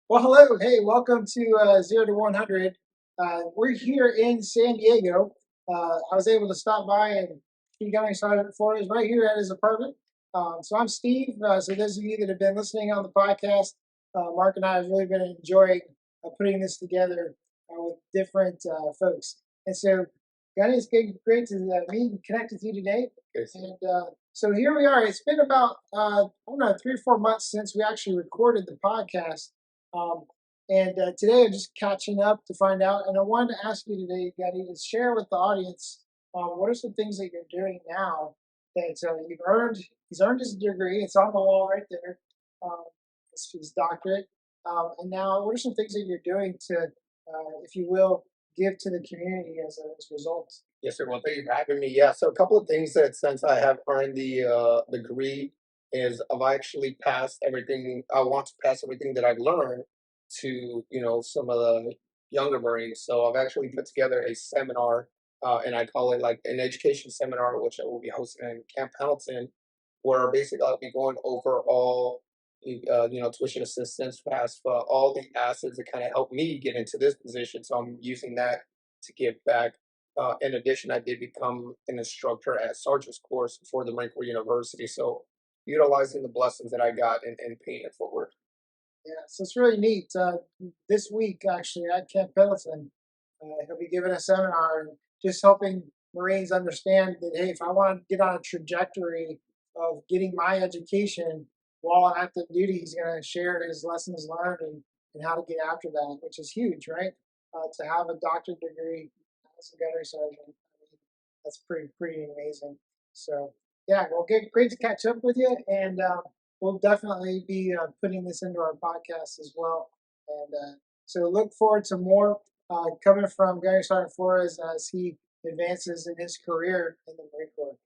Well, hello. Hey, welcome to 0 to 100. We're here in San Diego. I was able to stop by and see Gunny Jose Flores right here at his apartment. So I'm Steve. So those of you that have been listening on the podcast, Mark and I have really been enjoying putting this together with different folks. And so, Gunny, it's great to meet and connect with you today. Yes. And so here we are. It's been about, I don't know, 3 or 4 months since we actually recorded the podcast. Um, and today I'm just catching up to find out. And I wanted to ask you today, Getty, to share with the audience what are some things that you're doing now that you've earned. He's earned his degree. It's on the wall right there. Um, his doctorate. And now, what are some things that you're doing to, if you will, give to the community as a result? Yes, sir. Well, thank you for having me. Yeah, so a couple of things that since I have earned the degree is I've actually passed everything I want to pass everything that I've learned to some of the younger Marines. So I've actually put together a seminar, and I call it like an education seminar, which I will be hosting in Camp Pendleton, where basically I'll be going over all tuition assistance, FAFSA, all the assets that kind of helped me get into this position. So I'm using that to give back. In addition, I did become an instructor at Sergeant's course for the Marine Corps University. So utilizing the blessings that I got and paying it forward. Yeah, so it's really neat. This week, actually, at Camp Pendleton, he'll be giving a seminar and just helping Marines understand that, hey, if I want to get on a trajectory of getting my education while on active duty, he's going to share his lessons learned and how to get after that, which is huge, right? To have a doctorate degree as a gunnery sergeant, I mean, that's pretty amazing. So, yeah, well, great to catch up with you. And we'll definitely be putting this into our podcast as well. And so look forward to more coming from Gunny Sergeant Flores as he advances in his career in the Marine Corps.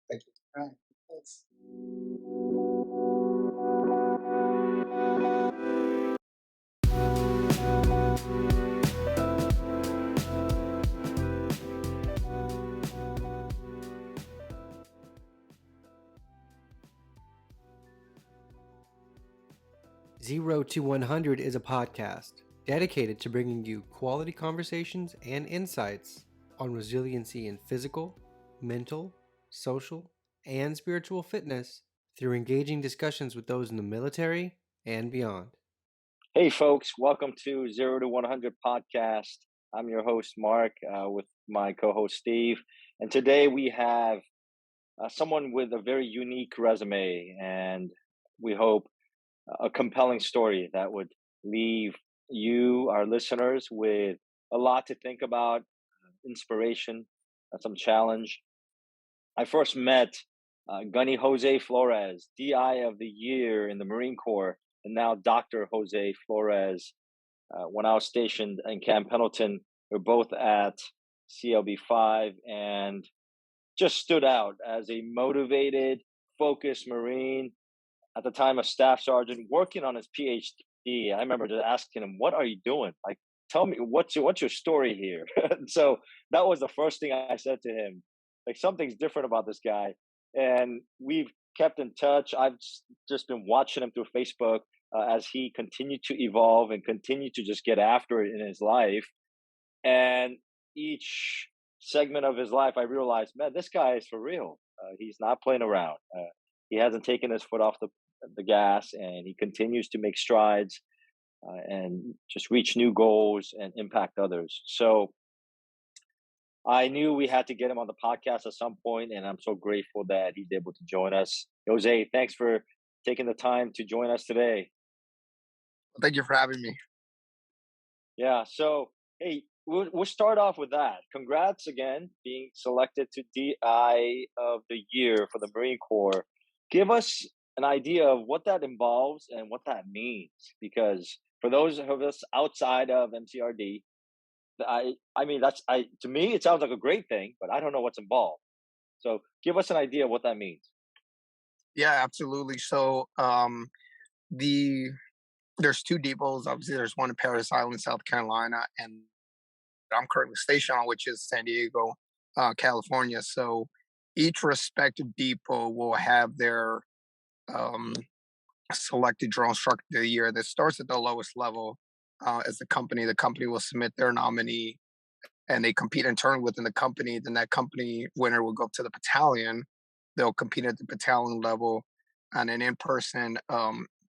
Thank you. All right, thanks. 0 to 100 is a podcast dedicated to bringing you quality conversations and insights on resiliency in physical, mental, social, and spiritual fitness through engaging discussions with those in the military and beyond. Hey, folks, welcome to 0 to 100 podcast. I'm your host, Mark, with my co host, Steve. And today we have someone with a very unique resume and we hope a compelling story that would leave you, our listeners, with a lot to think about, inspiration, some challenge. I first met Gunny Jose Flores, DI of the Year in the Marine Corps, and now Dr. Jose Flores. When I was stationed in Camp Pendleton, we were both at CLB 5 and just stood out as a motivated, focused Marine. At the time, a staff sergeant working on his PhD. I remember just asking him, "What are you doing? Like, tell me what's your story here?" So that was the first thing I said to him. Like, something's different about this guy, and we've kept in touch. I've just been watching him through Facebook as he continued to evolve and continue to just get after it in his life. And each segment of his life, I realized, man, this guy is for real. He's not playing around. He hasn't taken his foot off the gas, and he continues to make strides and just reach new goals and impact others. So I knew we had to get him on the podcast at some point, and I'm so grateful that he's able to join us. Jose, thanks for taking the time to join us today. Thank you for having me. Yeah. So, hey, we'll start off with that. Congrats again, being selected to DI of the Year for the Marine Corps. Give us an idea of what that involves and what that means, because for those of us outside of MCRD, I mean to me it sounds like a great thing, but I don't know what's involved. So, give us an idea of what that means. Yeah, absolutely. So the there's two depots. Obviously, there's one in Paris Island, South Carolina, and I'm currently stationed on, which is San Diego, California. So each respective depot will have their um, selected drone instructor of the year. That starts at the lowest level as the company. The company will submit their nominee, and they compete internally within the company. Then that company winner will go up to the battalion. They'll compete at the battalion level on an in-person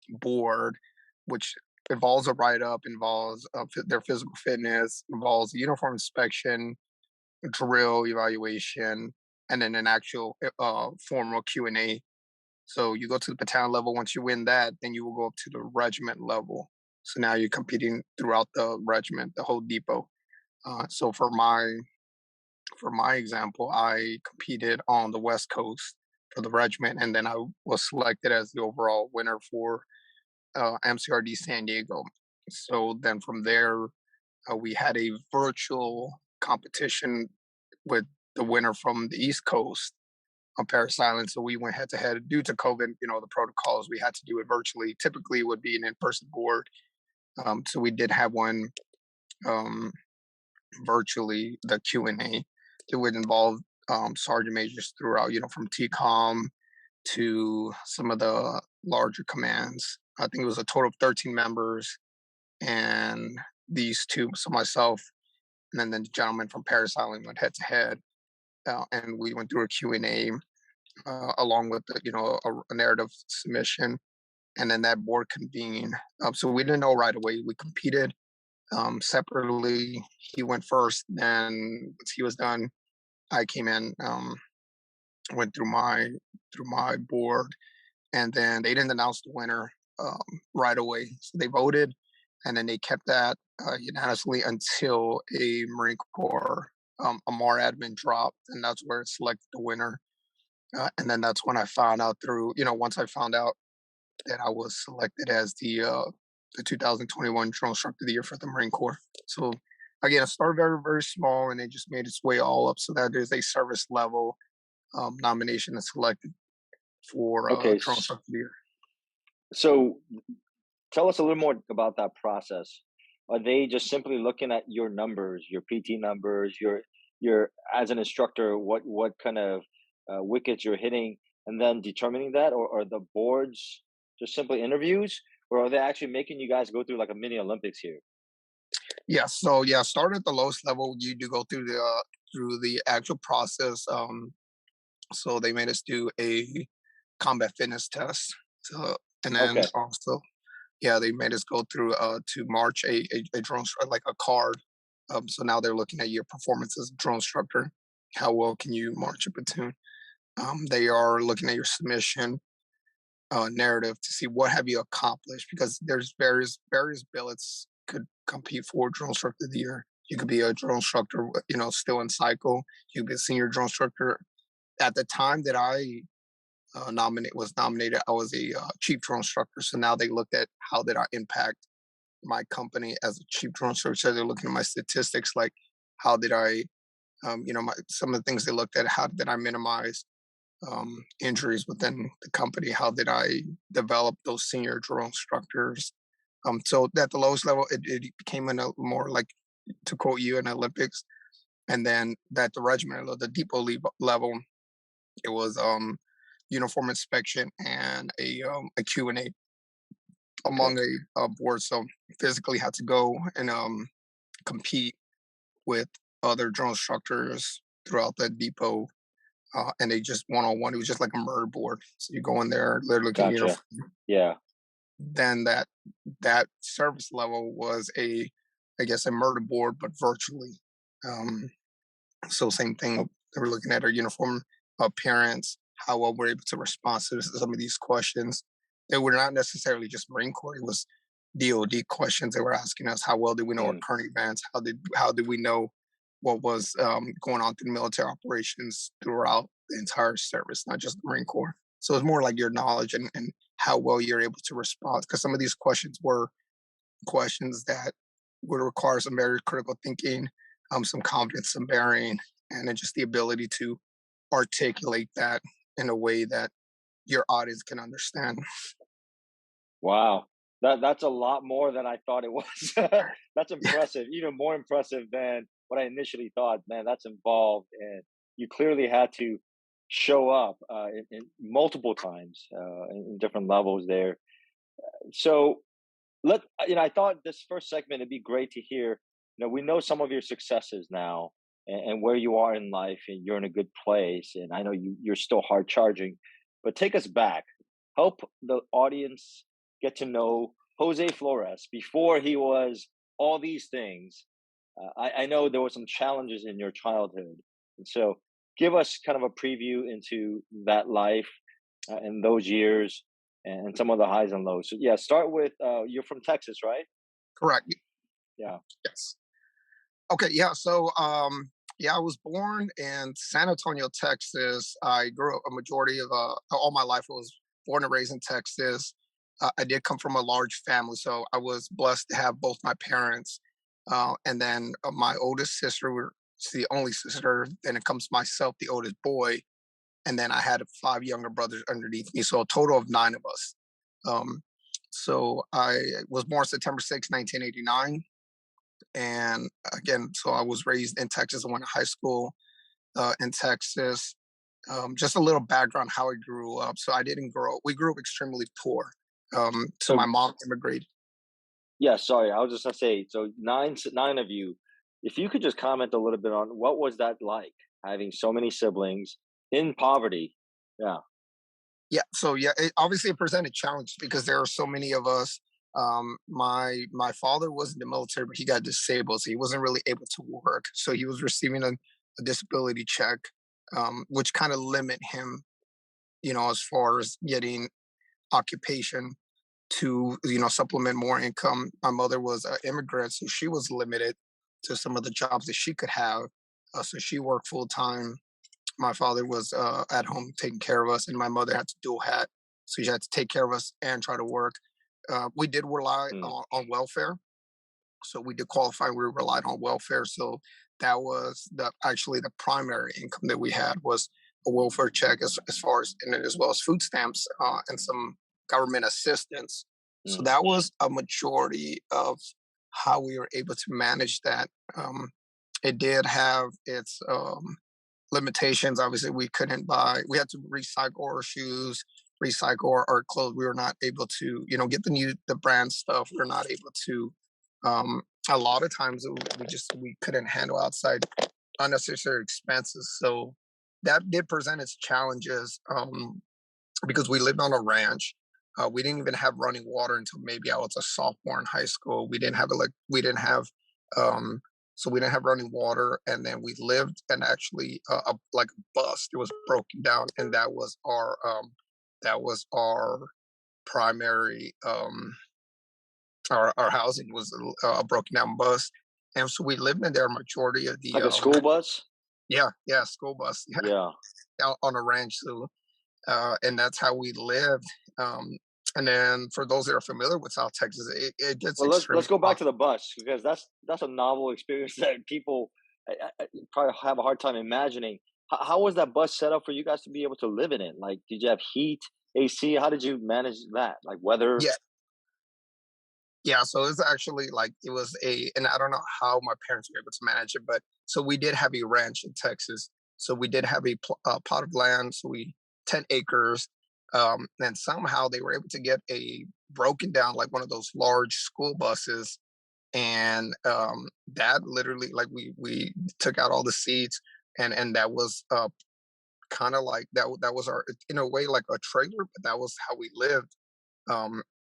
board, which involves a write-up, involves their physical fitness, involves a uniform inspection, drill evaluation, and then an actual formal Q&A. So you go to the battalion level. Once you win that, then you will go up to the regiment level. So now you're competing throughout the regiment, the whole depot. So for my example, I competed on the West Coast for the regiment, and then I was selected as the overall winner for MCRD San Diego. So then from there, we had a virtual competition with the winner from the East Coast on Paris Island. So we went head to head due to COVID. The protocols, we had to do it virtually. Typically, it would be an in-person board. So we did have one um, virtually, the Q&A. It would involve sergeant majors throughout, from TCOM to some of the larger commands. I think it was a total of 13 members, and these two, so myself, and then the gentleman from Paris Island went head to head, and we went through a Q&A along with a narrative submission, and then that board convened. So we didn't know right away. We competed separately. He went first, and once he was done, I came in, went through my board, and then they didn't announce the winner right away. So they voted, and then they kept that unanimously until a Marine Corps a MAR admin dropped, and that's where it selected the winner. And then that's when I found out once I found out that I was selected as the 2021 Drone Instructor of the Year for the Marine Corps. So again, it started very, very small, and it just made its way all up so that there's a service level nomination that's selected for Okay, Drone Instructor of the Year. so tell us a little more about that process. Are they just simply looking at your numbers, your PT numbers, your as an instructor, what kind of wickets you're hitting, and then determining that, or are the boards just simply interviews, or are they actually making you guys go through like a mini Olympics here? Yeah, so yeah, start at the lowest level. You do go through the actual process. So they made us do a combat fitness test. So, and then Okay, also, yeah, they made us go through to march a drone like a card. So now they're looking at your performance as a drone instructor. How well can you march a platoon? They are looking at your submission narrative to see what have you accomplished, because there's various billets could compete for drone instructor of the year. You could be a drone instructor, still in cycle. You could be a senior drone instructor. At the time that I was nominated, I was a chief drone instructor. So now they looked at how did I impact my company as a chief drone instructor. So they're looking at my statistics, like how did I, some of the things they looked at, how did I minimize injuries within the company? How did I develop those senior drone instructors? So at the lowest level, it became a more like, to quote you, an Olympics. And then at the regiment, the depot level, it was uniform inspection and a Q&A okay, among a board. So physically had to go and compete with other drone instructors throughout the depot, and they just one-on-one. It was just like a murder board. So you go in there, they're looking at gotcha. uniform. Yeah, Then that service level was I guess, a murder board, but virtually. Um, so same thing. They were looking at our uniform appearance, how well we're able to respond to some of these questions. They were not necessarily just Marine Corps. It was DoD questions. They were asking us, how well did we know our mm, current events? How did we know what was going on through military operations throughout the entire service, not just the Marine Corps? So it's more like your knowledge and how well you're able to respond. Because some of these questions were questions that would require some very critical thinking, some confidence, some bearing, and then just the ability to articulate that in a way that your audience can understand. wow, that's a lot more than I thought it was. That's Yeah, impressive, even more impressive than what I initially thought. Man, that's involved, and you clearly had to show up in multiple times in different levels there. So I thought this first segment it'd be great to hear. We know some of your successes now, and where you are in life, and you're in a good place. And I know you're still hard charging, but take us back. Help the audience get to know Jose Flores before he was all these things. I know there were some challenges in your childhood, and so give us kind of a preview into that life and those years and some of the highs and lows. So yeah, start with you're from Texas, right? Correct. Yeah. Yes. Okay. Yeah. So, yeah, I was born in San Antonio, Texas. I grew up a majority of all my life. I was born and raised in Texas. I did come from a large family, so I was blessed to have both my parents, and then my oldest sister. She's the only sister. Then it comes myself, the oldest boy, and then I had 5 younger brothers underneath me. So a total of 9 of us. Um, so I was born September 6th, 1989. And again, so I was raised in Texas. I went to high school in Texas. Just a little background how I grew up. So I didn't grow up, we grew up extremely poor. So So my mom immigrated. yeah, sorry, I was just gonna say. So nine of you. If you could just comment a little bit on what was that like having so many siblings in poverty. Yeah. Yeah. So yeah, obviously it presented challenges because there are so many of us. My father was in the military, but he got disabled, so he wasn't really able to work. So he was receiving a disability check, which kind of limit him, as far as getting occupation to supplement more income. My mother was an immigrant, so she was limited to some of the jobs that she could have. So she worked full time. My father was at home taking care of us, and my mother had to dual hat, so she had to take care of us and try to work. We did rely Mm. on welfare, so we did qualify. We relied on welfare, so that was actually the primary income that we had was a welfare check, as far as and as well as food stamps and some government assistance. So Mm. that was a majority of how we were able to manage that. It did have its limitations. Obviously, we couldn't buy. We had to recycle our shoes, recycle our clothes. We were not able to, get the brand stuff. We are not able to. A lot of times, we couldn't handle outside unnecessary expenses. So that did present its challenges because we lived on a ranch. We didn't even have running water until maybe I was a sophomore in high school. We didn't have um, so we didn't have running water, and then we lived and actually like a bus. It was broken down, and that was our primary our housing was a broken down bus, and so we lived in there majority of the Like a school bus. yeah, school bus, yeah, Yeah. out on a ranch. So and that's how we lived. Um, and then for those that are familiar with South Texas, it gets Well, let's extremely go back hot. to the bus because that's a novel experience that people probably have a hard time imagining. How was that bus set up for you guys to be able to live in it? Like, did you have heat, AC? How did you manage that? Like weather? Yeah, yeah. So it's actually like and I don't know how my parents were able to manage it, but so we did have a ranch in Texas. So we did have a plot of land. So 10 acres, and somehow they were able to get a broken down like one of those large school buses, and that literally like we took out all the seats, and that was kind of like that was our in a way like a trailer, but that was how we lived.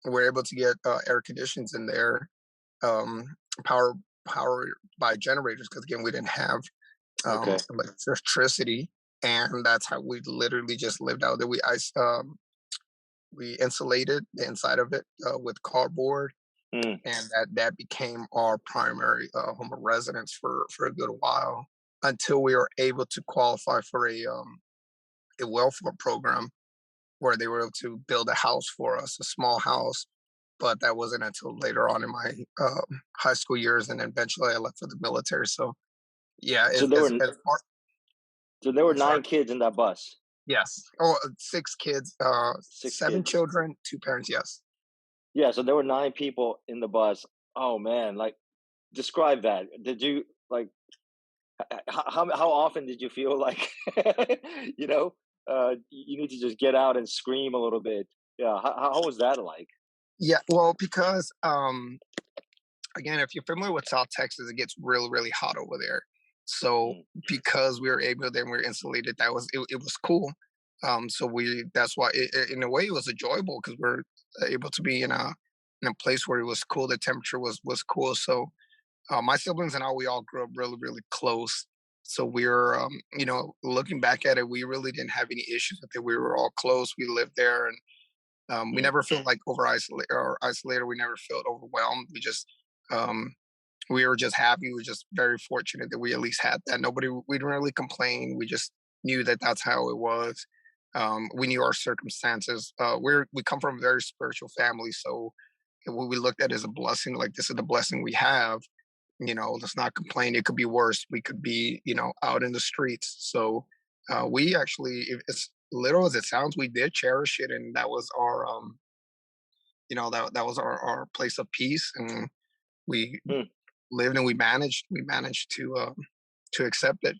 We're able to get air conditions in there, um power power by generators, because again we didn't have Okay. electricity, and that's how we literally just lived out there. We insulated the inside of it with cardboard, Mm. and that became our primary home of residence for a good while, until we were able to qualify for a welfare program where they were able to build a house for us, a small house. But that wasn't until later on in my high school years, and then eventually I left for the military. So yeah, So as far, there were I'm sorry. 9 kids in that bus. Yes. Oh, 6 kids, Six 7 kids. children, 2 parents. Yes. Yeah. So there were 9 people in the bus. Oh man, like describe that. Did you like how often did you feel like you know you need to just get out and scream a little bit? Yeah. How was that like? Yeah, well, because again, if you're familiar with South Texas, it gets really, really hot over there. So Mm, because we were able, then we were insulated. It was cool. So we that's why in a way it was enjoyable because we're able to be in a place where it was cool. The temperature was cool. So my siblings and I, we all grew up really, really close. So looking back at it, we really didn't have any issues with it. We were all close. We lived there, and we mm, never felt like over isolated. We never felt overwhelmed. Um, we were just happy. We were just very fortunate that we at least had that. We didn't really complain. We just knew that that's how it was. We knew our circumstances. We come from a very spiritual family, so we looked at it as a blessing. Like this is the blessing we have. Let's not complain. It could be worse. We could be, out in the streets. So we actually, as little as it sounds, we did cherish it, and that was that was our place of peace, and we mm. lived and we managed to accept it.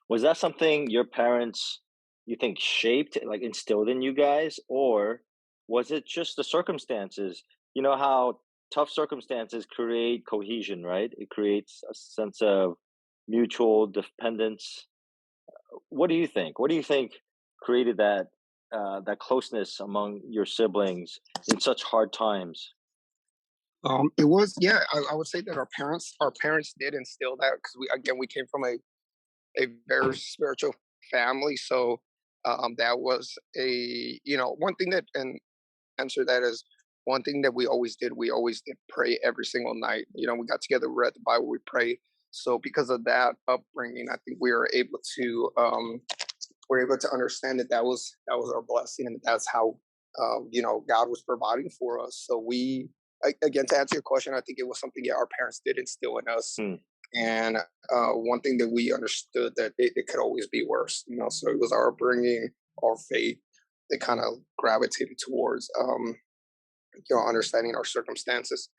Was that something your parents, you think, shaped, like instilled in you guys, or was it just the circumstances? You know how tough circumstances create cohesion, right? It creates a sense of mutual dependence. What do you think? What do you think created that closeness among your siblings in such hard times? It was, yeah, I would say that our parents did instill that because we came from a very spiritual family. So that was one thing that, and answer that is one thing that we always did pray every single night. We got together, we read the Bible, we prayed. So because of that upbringing, I think we were able to understand that that was our blessing, and that's how God was providing for us. So again, to answer your question, I think it was something, yeah, our parents did instill in us. Hmm. And one thing that we understood, that it could always be worse. So it was our upbringing, our faith, that kind of gravitated towards understanding our circumstances.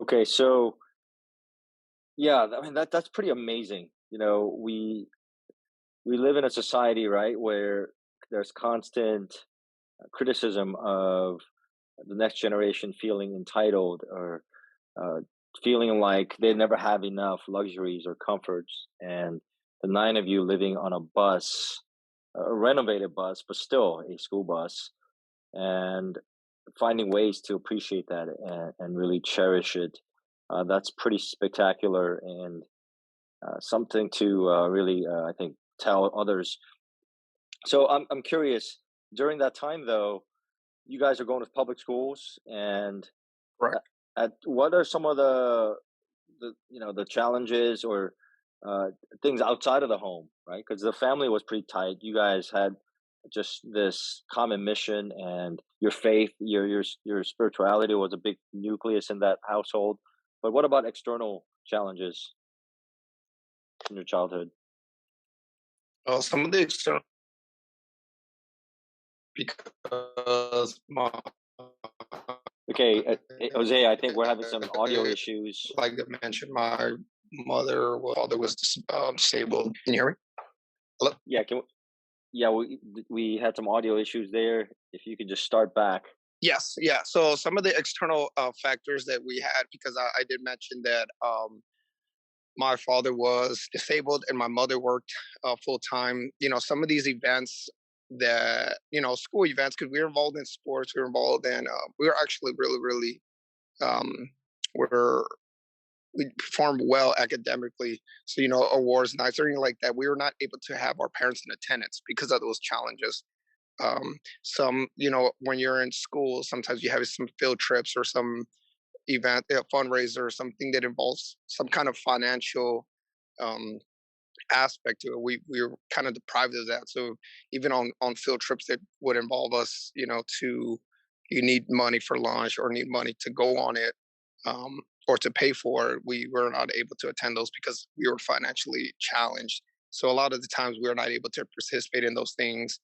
Okay, so yeah, I mean that's pretty amazing. We live in a society, right, where there's constant criticism of the next generation feeling entitled or uh, feeling like they never have enough luxuries or comforts. And the nine of you living on a bus, a renovated bus, but still a school bus, and finding ways to appreciate that and really cherish it. That's pretty spectacular and something to really, I think, tell others. So I'm curious. During that time, though, you guys are going to public schools, and Right. at, at what are some of the challenges or uh, things outside of the home, right? Because the family was pretty tight. You guys had just this common mission, and your faith, your spirituality was a big nucleus in that household. But what about external challenges in your childhood? Some of the external, because my Okay, Jose, I think we're having some audio issues. like I mentioned, my father was disabled. Can you hear me? Hello? Yeah, yeah, we had some audio issues there. If you could just start back. Yes, yeah. So some of the external factors that we had, because I did mention that my father was disabled and my mother worked full time. Some of these events that school events, because we were involved in sports, we were actually really, really um, were we performed well academically. So awards nights or anything like that, we were not able to have our parents in attendance because of those challenges. Some when you're in school, sometimes you have some field trips or some event, a fundraiser, or something that involves some kind of financial um, aspect to it. We were kind of deprived of that. So even on field trips that would involve us, to you need money for lunch or need money to go on it, or to pay for it, we were not able to attend those because we were financially challenged. So a lot of the times we were not able to participate in those things,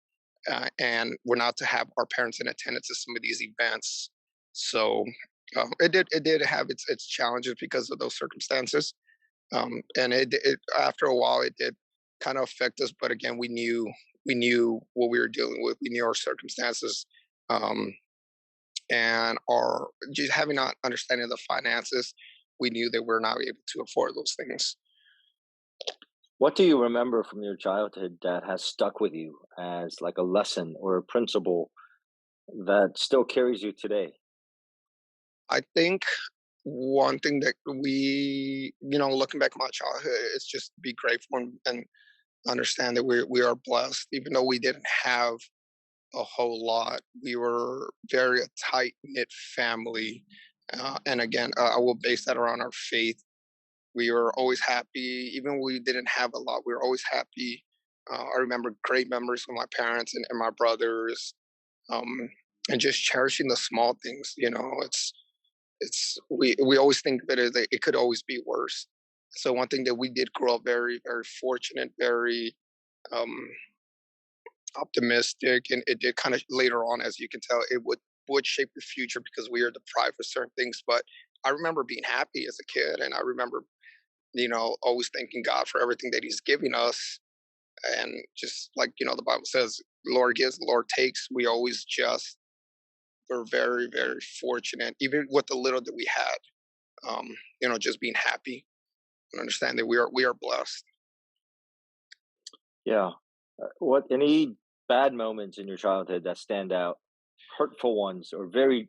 and we're not to have our parents in attendance at some of these events. So it did have its challenges because of those circumstances, and it after a while it did kind of affect us. But again, we knew what we were dealing with. We knew our circumstances, um, and our just having not understanding of the finances, we knew that we're not able to afford those things. What do you remember from your childhood that has stuck with you as like a lesson or a principle that still carries you today? I think one thing that looking back at my childhood, is just be grateful and understand that we are blessed, even though we didn't have a whole lot. We were very a tight knit family, and again, I will base that around our faith. We were always happy, even when we didn't have a lot. We were always happy. I remember great memories with my parents and my brothers, um, and just cherishing the small things. We always think that it could always be worse. So one thing that we did grow up very very fortunate, very um, optimistic, and it did kind of later on, as you can tell, it would shape the future because we are deprived of certain things. But I remember being happy as a kid, and I remember always thanking God for everything that He's giving us, and just like the Bible says, Lord gives, Lord takes. We always just were very very fortunate, even with the little that we had. Just being happy and understand that we are blessed. Yeah. What any bad moments in your childhood that stand out, hurtful ones or very,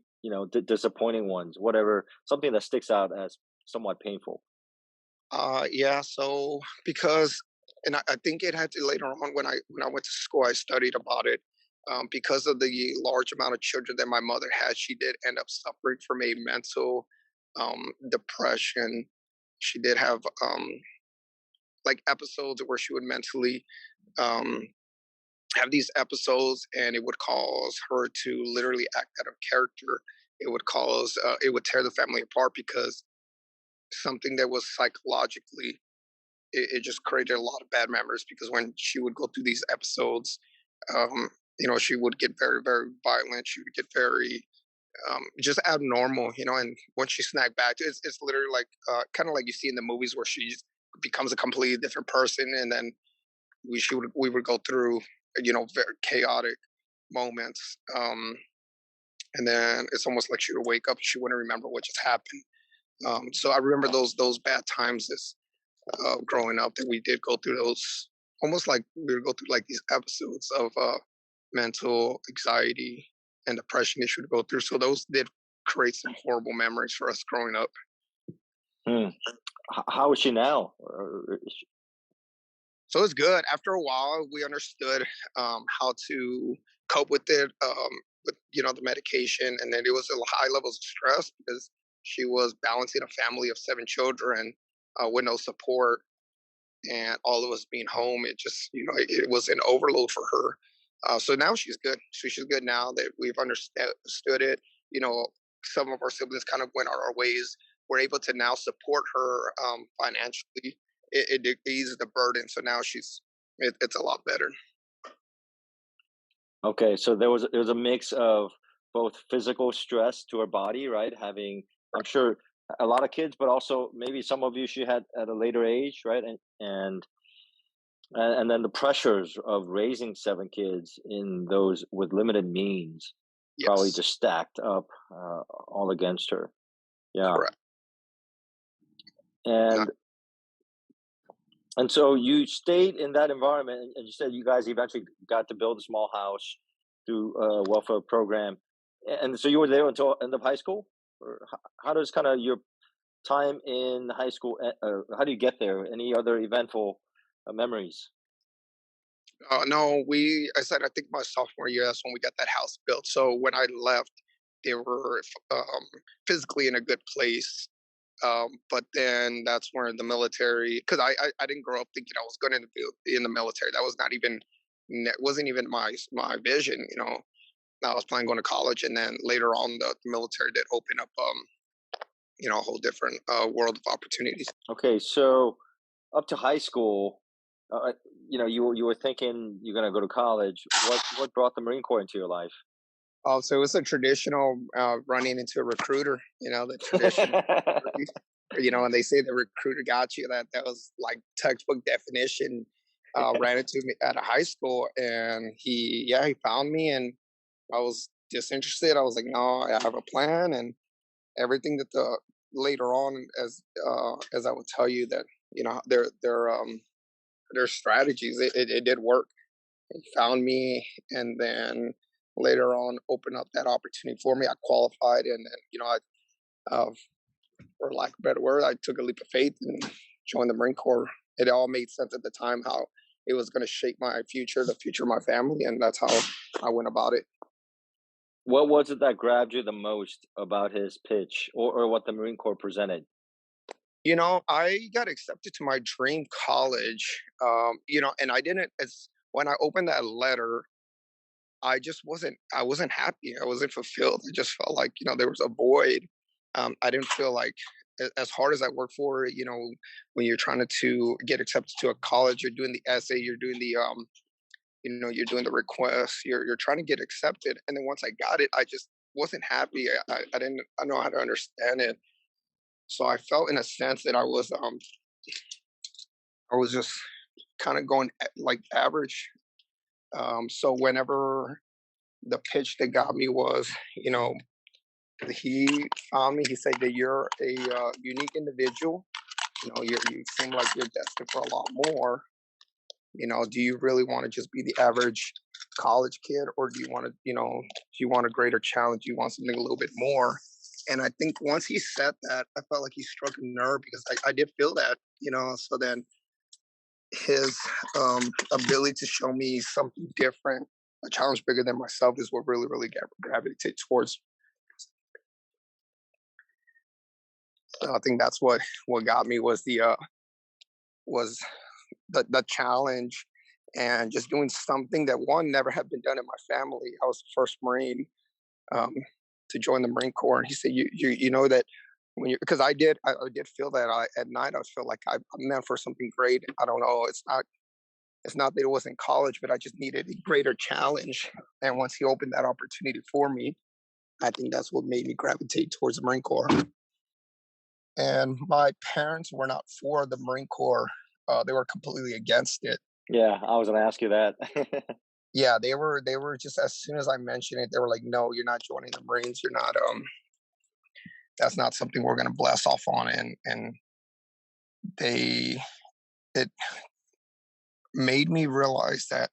disappointing ones, whatever, something that sticks out as somewhat painful. Yeah. So because, and I think it had to later on when I went to school, I studied about it. Because of the large amount of children that my mother had, she did end up suffering from a mental depression. She did have like episodes where she would mentally um, have these episodes, and it would cause her to literally act out of character. It would tear the family apart because something that was psychologically, it just created a lot of bad memories. Because when she would go through these episodes, um, she would get very very violent. She would get very just abnormal, and once she snapped back, it's literally like kind of like you see in the movies where she just becomes a completely different person. And then we would go through very chaotic moments, and then it's almost like she would wake up, she wouldn't remember what just happened. So I remember those bad times as growing up, that we did go through those, almost like we would go through like these episodes of mental anxiety and depression that she would go through. So those did create some horrible memories for us growing up. Hmm. How is she now? So it's good. After a while, we understood how to cope with it, with the medication, and then it was a high levels of stress because she was balancing a family of 7 children with no support, and all of us being home. It just it was an overload for her. So now she's good. She's good now that we've understood it. You know, some of our siblings kind of went our ways. We're able to now support her financially. It eases the burden. So now it's a lot better. Okay, so there was a mix of both physical stress to her body, right? Having, I'm sure, a lot of kids, but also maybe some of you she had at a later age, right? And then the pressures of raising 7 kids in those with limited means probably Yes, just stacked up all against her. Yeah, correct. No, and and so you stayed in that environment, and you said you guys eventually got to build a small house through a welfare program, and so you were there until end of high school. Or how does kind of your time in high school? How do you get there? Any other eventful memories? no, I said, I think my sophomore year, that's when we got that house built. So when I left, they were physically in a good place. But then that's where the military, because I didn't grow up thinking I was going to be in the military. That was not even, wasn't even my vision. I was planning on going to college, and then later on, the military did open up, a whole different world of opportunities. Okay, so up to high school, you were thinking you're gonna go to college. What brought the Marine Corps into your life? So it's a traditional running into a recruiter. The traditional. And they say the recruiter got you. That was like textbook definition. Ran into me at a high school, and he found me, and I was disinterested. I was like, no, I have a plan, and everything that the later on, as I would tell you that, their strategies, it did work. He found me, and then later on opened up that opportunity for me. I qualified, and then uh, for lack of a better word, I took a leap of faith and joined the Marine Corps. It all made sense at the time how it was going to shape my future, the future of my family, and that's how I went about it. What was it that grabbed you the most about his pitch, or what the Marine Corps presented? I got accepted to my dream college, and I didn't, as when I opened that letter, I wasn't happy. I wasn't fulfilled. I just felt like, there was a void. I didn't feel like, as hard as I worked for it, when you're trying to get accepted to a college, you're doing the essay, you're doing you're doing the request, you're trying to get accepted. And then once I got it, I just wasn't happy. I didn't I know how to understand it. So I felt in a sense that I was just kind of going like average. So whenever the pitch that got me was, he found me. He said that you're a unique individual. You seem like you're destined for a lot more. Do you really want to just be the average college kid, or do you want to, do you want a greater challenge? Do you want something a little bit more? And I think once he said that, I felt like he struck a nerve because I did feel that, So then his ability to show me something different, a challenge bigger than myself, is what really, really gravitated towards. So I think that's what got me was the challenge, and just doing something that one never had been done in my family. I was the first Marine to join the Marine Corps, and he said, you know that when you, because I did feel that at night I feel like I'm meant for something great. I don't know. It's not that it wasn't college, but I just needed a greater challenge. And once he opened that opportunity for me, I think that's what made me gravitate towards the Marine Corps. And my parents were not for the Marine Corps. They were completely against it. Yeah, I was going to ask you that. Yeah, they were just, as soon as I mentioned it, they were like, no, you're not joining the Marines. You're not, that's not something we're going to bless off on. And it made me realize that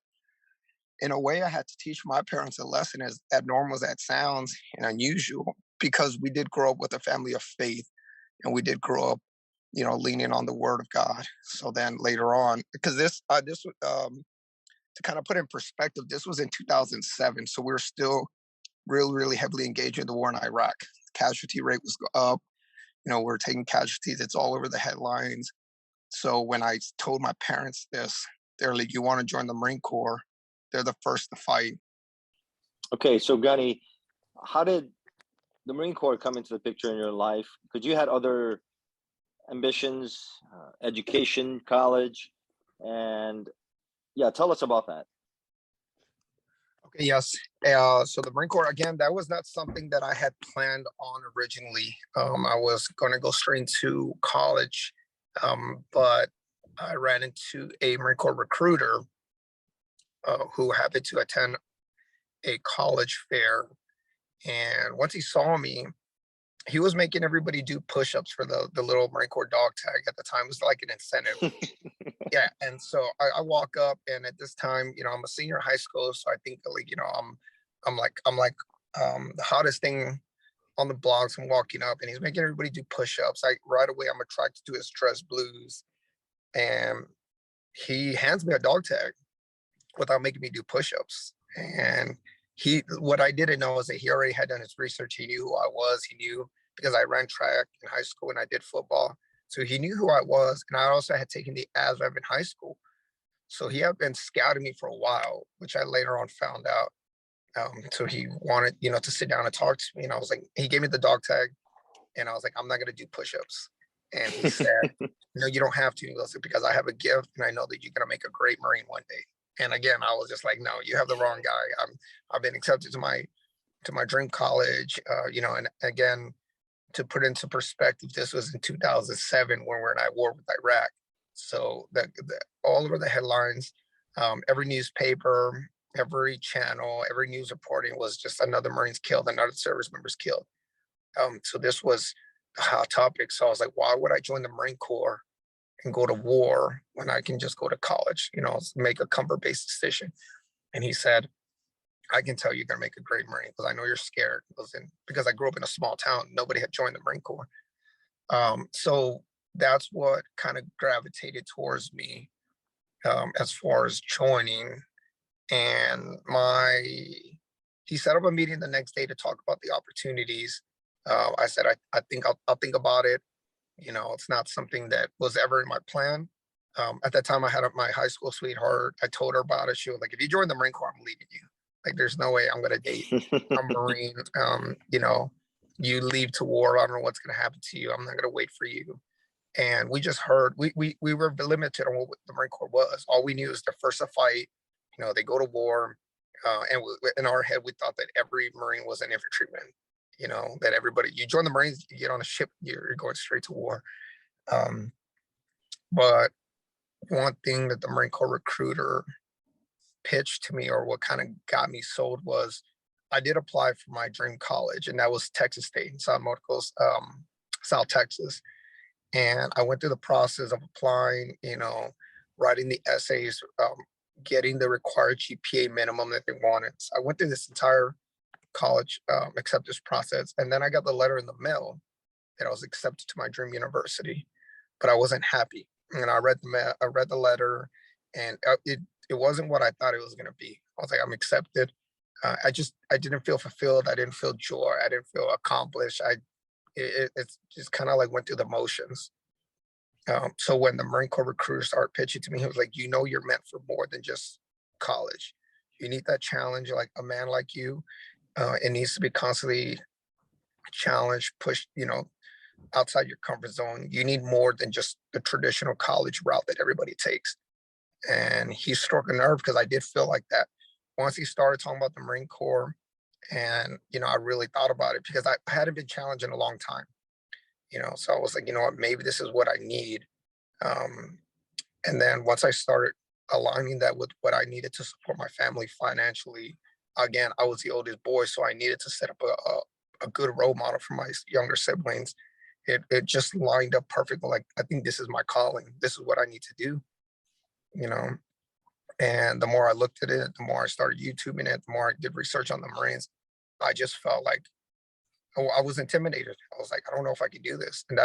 in a way I had to teach my parents a lesson, as abnormal as that sounds and unusual, because we did grow up with a family of faith, and we did grow up, leaning on the word of God. So then later on, because this to kind of put in perspective, this was in 2007. So we were still really, really heavily engaged in the war in Iraq. Casualty rate was up. We're taking casualties. It's all over the headlines. So when I told my parents this, they're like, you want to join the Marine Corps? They're the first to fight. Okay, so Gunny, how did the Marine Corps come into the picture in your life? Because you had other ambitions, education, college, and yeah, tell us about that. Okay, yes. So the Marine Corps, again, that was not something that I had planned on originally. I was going to go straight into college, but I ran into a Marine Corps recruiter who happened to attend a college fair. And once he saw me, he was making everybody do push-ups for the little Marine Corps dog tag. At the time, it was like an incentive. Yeah. And so I walk up, and at this time, I'm a senior in high school. So I think like, I'm like the hottest thing on the blocks. I'm walking up, and he's making everybody do push-ups. Right away, I'm attracted to his dress blues. And he hands me a dog tag without making me do push-ups. And what I didn't know is that he already had done his research. He knew who I was. He knew, because I ran track in high school and I did football. So he knew who I was. And I also had taken the ASVAB in high school. So he had been scouting me for a while, which I later on found out. So he wanted, to sit down and talk to me. And I was like, he gave me the dog tag, and I was like, I'm not going to do push-ups. And he said, no, you don't have to. I said, because I have a gift, and I know that you're going to make a great Marine one day. And again, I was just like, no, you have the wrong guy. I've been accepted to my dream college, and again, to put into perspective, this was in 2007 when we're in war with Iraq. So all over the headlines, every newspaper, every channel, every news reporting was just another Marines killed, another service members killed. So this was a hot topic. So I was like, why would I join the Marine Corps and go to war when I can just go to college, make a comfort-based decision? And he said, I can tell you're going to make a great Marine because I know you're scared. Because I grew up in a small town, nobody had joined the Marine Corps. So that's what kind of gravitated towards me as far as joining. And he set up a meeting the next day to talk about the opportunities. I said, I think I'll think about it. It's not something that was ever in my plan. At that time, I had my high school sweetheart. I told her about it. She was like, if you join the Marine Corps, I'm leaving you. Like, there's no way I'm going to date a Marine. You leave to war. I don't know what's going to happen to you. I'm not going to wait for you. And we just heard, we were limited on what the Marine Corps was. All we knew is they're first to fight. They go to war. And in our head, we thought that every Marine was an infantryman. That everybody, you join the Marines, you get on a ship, you're going straight to war. But one thing that the Marine Corps recruiter pitched to me, or what kind of got me sold, was I did apply for my dream college, and that was Texas State in South Texas. And I went through the process of applying, writing the essays, getting the required GPA minimum that they wanted. So I went through this entire college acceptance process, and then I got the letter in the mail that I was accepted to my dream university, but I wasn't happy. And I read the letter, and it wasn't what I thought it was going to be. I was like, I'm accepted. I didn't feel fulfilled. I didn't feel joy. I didn't feel accomplished. It's just kind of like went through the motions. So when the Marine Corps recruiter started pitching to me, he was like, you're meant for more than just college. You need that challenge. Like a man like you, it needs to be constantly challenged, pushed, outside your comfort zone. You need more than just the traditional college route that everybody takes. And he struck a nerve because I did feel like that. Once he started talking about the Marine Corps, and I really thought about it because I hadn't been challenged in a long time. So I was like, what, maybe this is what I need. And then once I started aligning that with what I needed to support my family financially, again, I was the oldest boy, so I needed to set up a good role model for my younger siblings. It just lined up perfectly. Like, I think this is my calling. This is what I need to do. And the more I looked at it, the more I started YouTubing it, the more I did research on the Marines, I just felt like I was intimidated. I was like, I don't know if I could do this. And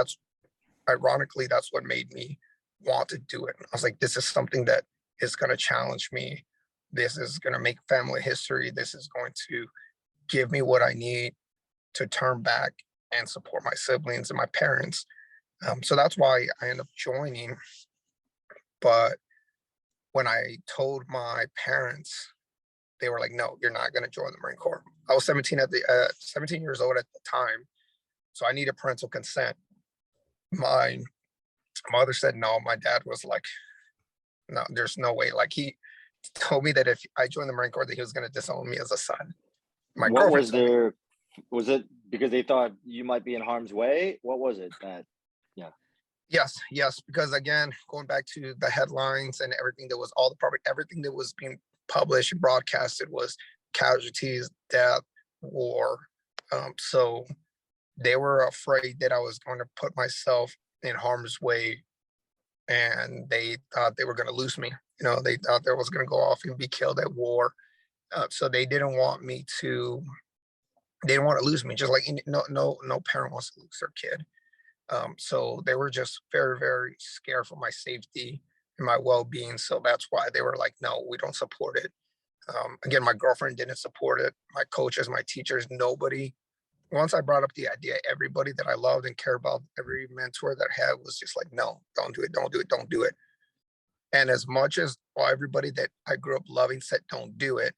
ironically, that's what made me want to do it. I was like, this is something that is going to challenge me. This is going to make family history. This is going to give me what I need to turn back and support my siblings and my parents. So that's why I ended up joining. But when I told my parents, they were like, no, you're not going to join the Marine Corps. I was 17 years old at the time. So I needed parental consent. My mother said no. My dad was like, no, there's no way. Like, he told me that if I joined the Marine Corps, that he was going to disown me as a son. My What girlfriend was told me, was it because they thought you might be in harm's way? What was it that, yeah. Yes, because again, going back to the headlines and everything that was everything that was being published and broadcasted was casualties, death, war. So they were afraid that I was going to put myself in harm's way, and they thought they were going to lose me. They thought I was going to go off and be killed at war. So they didn't want me to. They didn't want to lose me. Just like no parent wants to lose their kid. So they were just very, very scared for my safety and my well-being. So that's why they were like, no, we don't support it. Again, my girlfriend didn't support it. My coaches, my teachers, nobody. Once I brought up the idea, everybody that I loved and cared about, every mentor that I had was just like, no, don't do it, don't do it, don't do it. And as much as everybody that I grew up loving said, don't do it,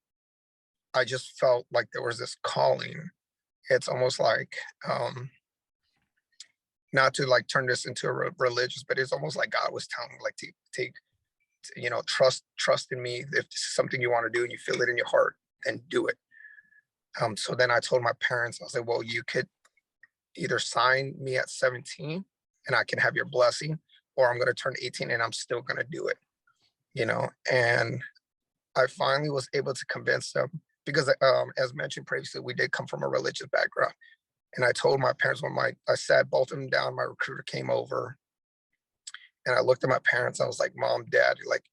I just felt like there was this calling. It's almost like, not to like turn this into a religious, but it's almost like God was telling me, like, to take, trust in me. If this is something you want to do and you feel it in your heart, then do it. So then I told my parents, I was like, well, you could either sign me at 17 and I can have your blessing, or I'm going to turn 18 and I'm still going to do it, and I finally was able to convince them because, as mentioned previously, we did come from a religious background. And I told my parents when I sat both of them down, my recruiter came over and I looked at my parents. I was like, Mom, Dad, like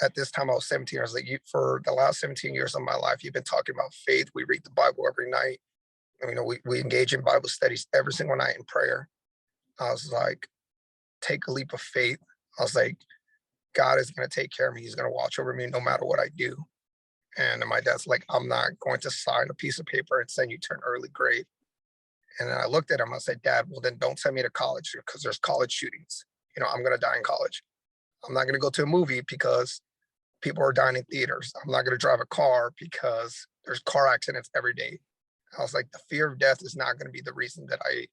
at this time I was 17. I was like, for the last 17 years of my life, you've been talking about faith. We read the Bible every night. We engage in Bible studies every single night in prayer. I was like, take a leap of faith. I was like, God is going to take care of me. He's going to watch over me no matter what I do. And my dad's like, I'm not going to sign a piece of paper and send you to an early grade. And then I looked at him. I said, Dad, well, then don't send me to college because there's college shootings. I'm going to die in college. I'm not going to go to a movie because people are dying in theaters. I'm not going to drive a car because there's car accidents every day. I was like, the fear of death is not going to be the reason that I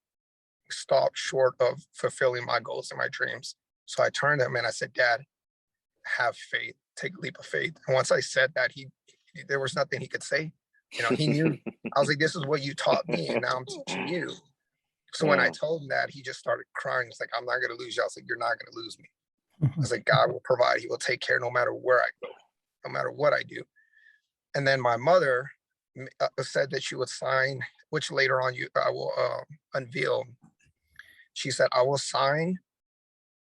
stop short of fulfilling my goals and my dreams. So I turned to him and I said, Dad, have faith, take a leap of faith. And once I said that, there was nothing he could say. He knew. I was like, this is what you taught me, and now I'm teaching you. So when I told him that, he just started crying. He's like, I'm not going to lose you. I was like, you're not going to lose me. I was like, God will provide. He will take care no matter where I go, no matter what I do. And then my mother said that she would sign, which later on I will unveil. She said, I will sign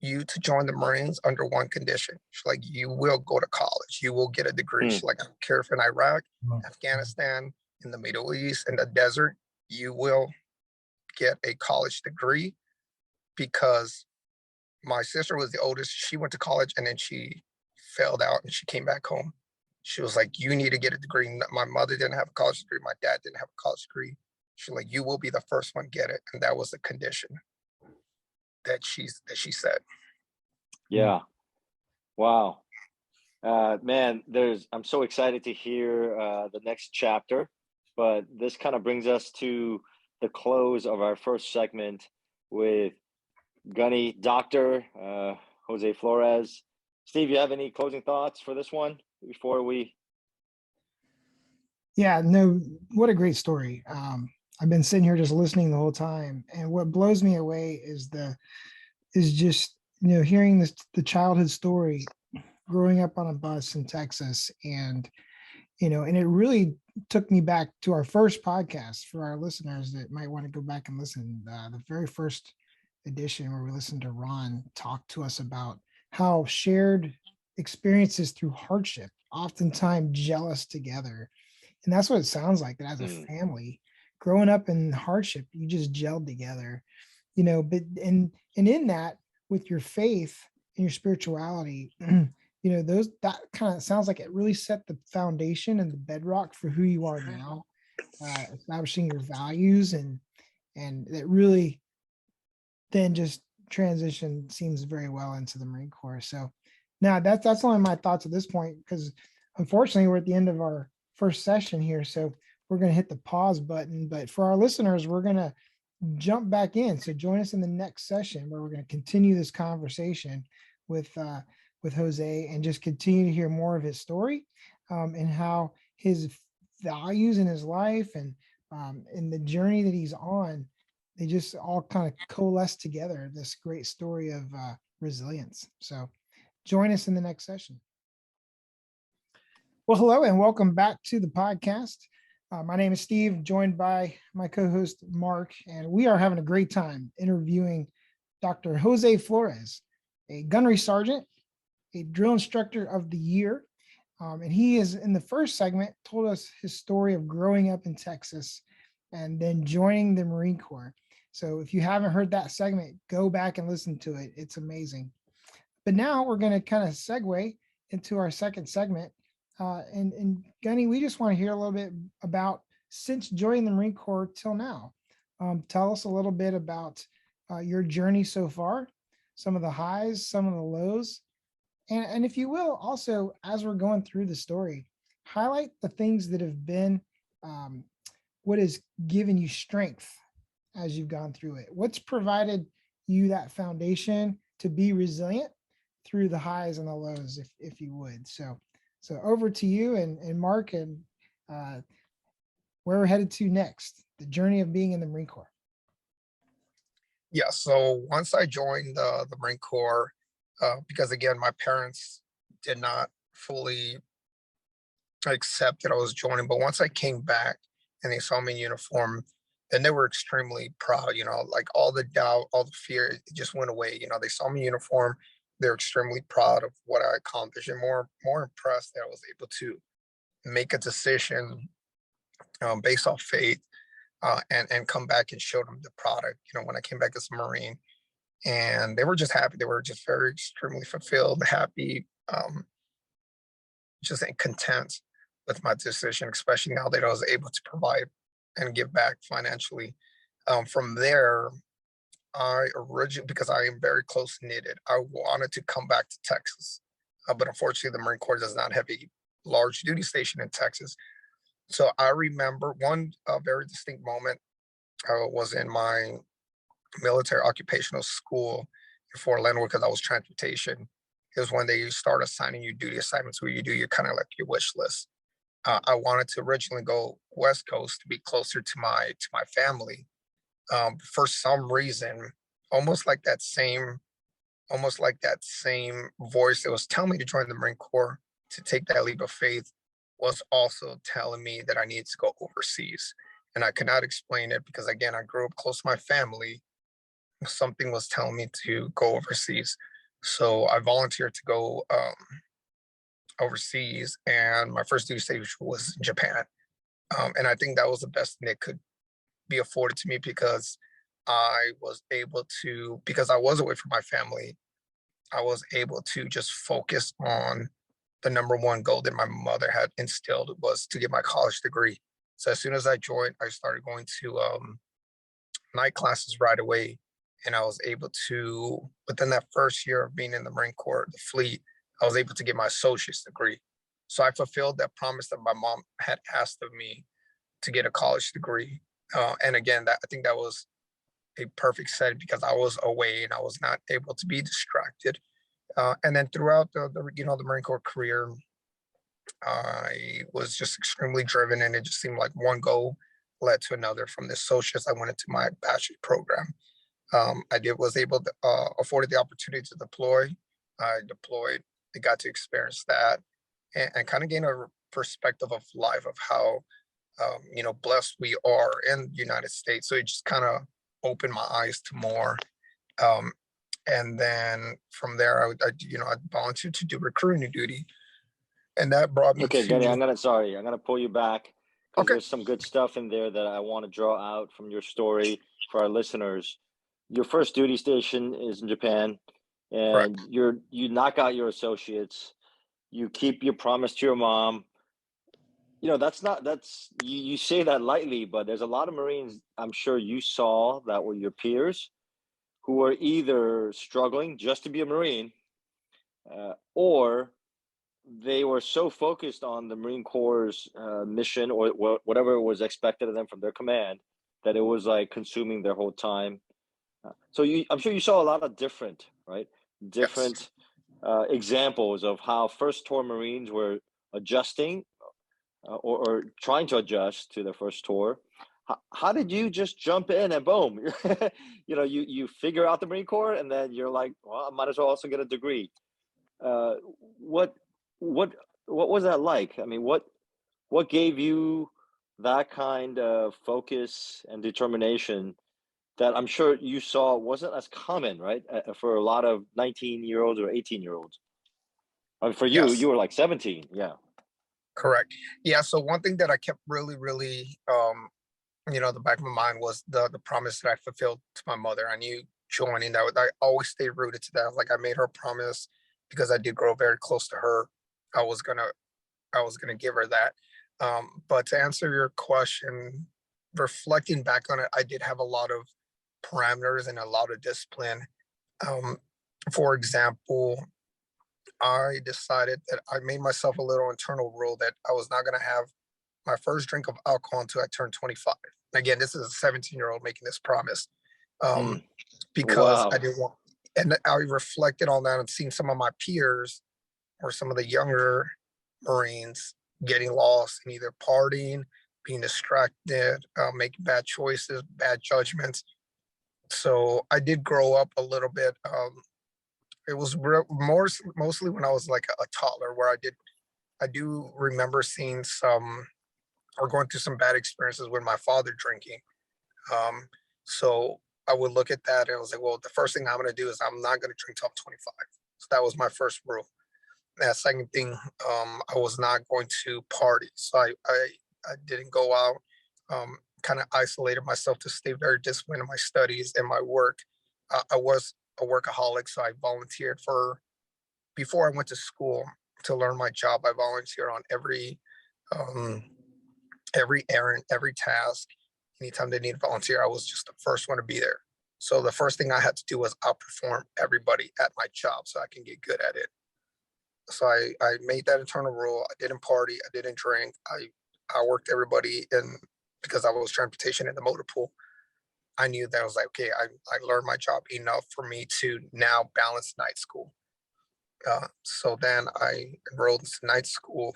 you to join the Marines under one condition. She's like, you will go to college. You will get a degree. She's like, I don't care if in Iraq, Afghanistan, in the Middle East, in the desert, you will get a college degree, because my sister was the oldest. She went to college and then she failed out and she came back home. She was like, you need to get a degree. My mother didn't have a college degree. My dad didn't have a college degree. She's like, you will be the first one to get it. And that was the condition that she said. Yeah. Wow. Man, I'm so excited to hear the next chapter, but this kind of brings us to the close of our first segment with Gunny, Dr. Jose Flores. Steve, you have any closing thoughts for this one before we? Yeah, no, what a great story. I've been sitting here just listening the whole time, and what blows me away is just hearing the childhood story, growing up on a bus in Texas, and and it really took me back to our first podcast for our listeners that might want to go back and listen. The very first edition where we listened to Ron talk to us about how shared experiences through hardship oftentimes gel us together. And that's what it sounds like, that as a family growing up in hardship, you just gelled together, but and in that, with your faith and your spirituality, that kind of sounds like it really set the foundation and the bedrock for who you are now, establishing your values, and that really then just transition seems very well into the Marine Corps. So now that's only my thoughts at this point, because unfortunately we're at the end of our first session here. So we're going to hit the pause button, but for our listeners, we're going to jump back in. So join us in the next session where we're going to continue this conversation with Jose, and just continue to hear more of his story, and how his values in his life and in the journey that he's on, they just all kind of coalesce together, this great story of resilience. So join us in the next session. Well, hello and welcome back to the podcast. My name is Steve, joined by my co-host Mark, and we are having a great time interviewing Dr. Jose Flores, a gunnery sergeant, a drill instructor of the year. And he is, in the first segment, told us his story of growing up in Texas and then joining the Marine Corps. So if you haven't heard that segment, go back and listen to it. It's amazing. But now we're going to kind of segue into our second segment. And Gunny, we just want to hear a little bit about, since joining the Marine Corps till now. Tell us a little bit about your journey so far, some of the highs, some of the lows, and if you will, also, as we're going through the story, highlight the things that have been what has given you strength as you've gone through it. What's provided you that foundation to be resilient through the highs and the lows, if you would. So over to you and Mark, and where we're headed to next, the journey of being in the Marine Corps. Yeah, so once I joined the Marine Corps, because again, my parents did not fully accept that I was joining. But once I came back and they saw me in uniform, then they were extremely proud. Like all the doubt, all the fear, it just went away. They saw me in uniform. They're extremely proud of what I accomplished, and more impressed that I was able to make a decision based off faith, and come back and show them the product. When I came back as a Marine, and they were just happy. They were just very extremely fulfilled, happy, just content with my decision, especially now that I was able to provide and give back financially. From there, I originally, because I am very close knitted, I wanted to come back to Texas, but unfortunately, the Marine Corps does not have a large duty station in Texas. So I remember one very distinct moment. Was in my military occupational school in Fort Leonard because I was transportation. It was when they start assigning you duty assignments where you do your kind of like your wish list. I wanted to originally go West Coast to be closer to my family. For some reason, almost like that same almost like that same voice that was telling me to join the Marine Corps, to take that leap of faith, was also telling me that I needed to go overseas. And I could not explain it because, again, I grew up close to my family. Something was telling me to go overseas. So I volunteered to go overseas, and my first duty station was in Japan. And I think that was the best thing that could be afforded to me because I was able to, because I was away from my family, I was able to just focus on the number one goal that my mother had instilled, was to get my college degree. So as soon as I joined, I started going to night classes right away. And I was able to, within that first year of being in the Marine Corps, the fleet, I was able to get my associate's degree. So I fulfilled that promise that my mom had asked of me to get a college degree. And again, I think that was a perfect setting because I was away and I was not able to be distracted. And then throughout the Marine Corps career, I was just extremely driven, and it just seemed like one goal led to another. From the associates, I went into my bachelor's program. Was able to afforded the opportunity to deploy. I deployed. I got to experience that and kind of gain a perspective of life, of how blessed we are in the United States. So it just kind of opened my eyes to more. Um, and then from there, I volunteered to do recruiting duty, and that brought me Okay, Gunny, to. I'm gonna pull you back because Okay. there's some good stuff in there that I want to draw out from your story for our listeners. Your first duty station is in Japan, and Correct. you knock out your associates. You keep your promise to your mom. That's you say that lightly, but there's a lot of Marines I'm sure you saw that were your peers who were either struggling just to be a Marine, or they were so focused on the Marine Corps' mission or whatever was expected of them from their command that it was like consuming their whole time. I'm sure you saw a lot of right? Yes. Different examples of how first tour Marines were adjusting, or trying to adjust to their first tour. How did you just jump in and boom? You figure out the Marine Corps, and then you're like, well, I might as well also get a degree. Uh, what what what was that like? I mean, what gave you that kind of focus and determination that I'm sure you saw wasn't as common, right? For a lot of 19-year-olds or 18-year-olds. I mean, for you, Yes. you were like 17. Yeah. Correct. Yeah. So one thing that I kept really, really, the back of my mind was the promise that I fulfilled to my mother. I knew joining that. I always stayed rooted to that. Like I made her a promise because I did grow very close to her. I was gonna I was gonna give her that. But to answer your question, reflecting back on it, I did have a lot of parameters and a lot of discipline. Um, for example, I decided that I made myself a little internal rule that I was not going to have my first drink of alcohol until I turned 25. Again, this is a 17-year-old making this promise, um, Mm. because I Wow. didn't want, and I reflected on that and seen some of my peers or some of the younger Marines getting lost in either partying, being distracted, making bad choices, bad judgments. So I did grow up a little bit. It was more mostly when I was like a toddler, where I I do remember seeing some or going through some bad experiences with my father drinking. Um, so I would look at that and I was like, well, the first thing I'm going to do is I'm not going to drink till I'm 25. So that was my first rule. That second thing, I was not going to party. So I didn't go out, kind of isolated myself to stay very disciplined in my studies and my work. I was a workaholic, so I volunteered before I went to school to learn my job. I volunteered on um, every errand, every task. Anytime they need a volunteer, I was just the first one to be there. So the first thing I had to do was outperform everybody at my job so I can get good at it. So I made that internal rule. I didn't party. I didn't drink. I worked everybody in because I was transportation in the motor pool. I knew that I was like, okay, I learned my job enough for me to now balance night school. So then I enrolled into night school.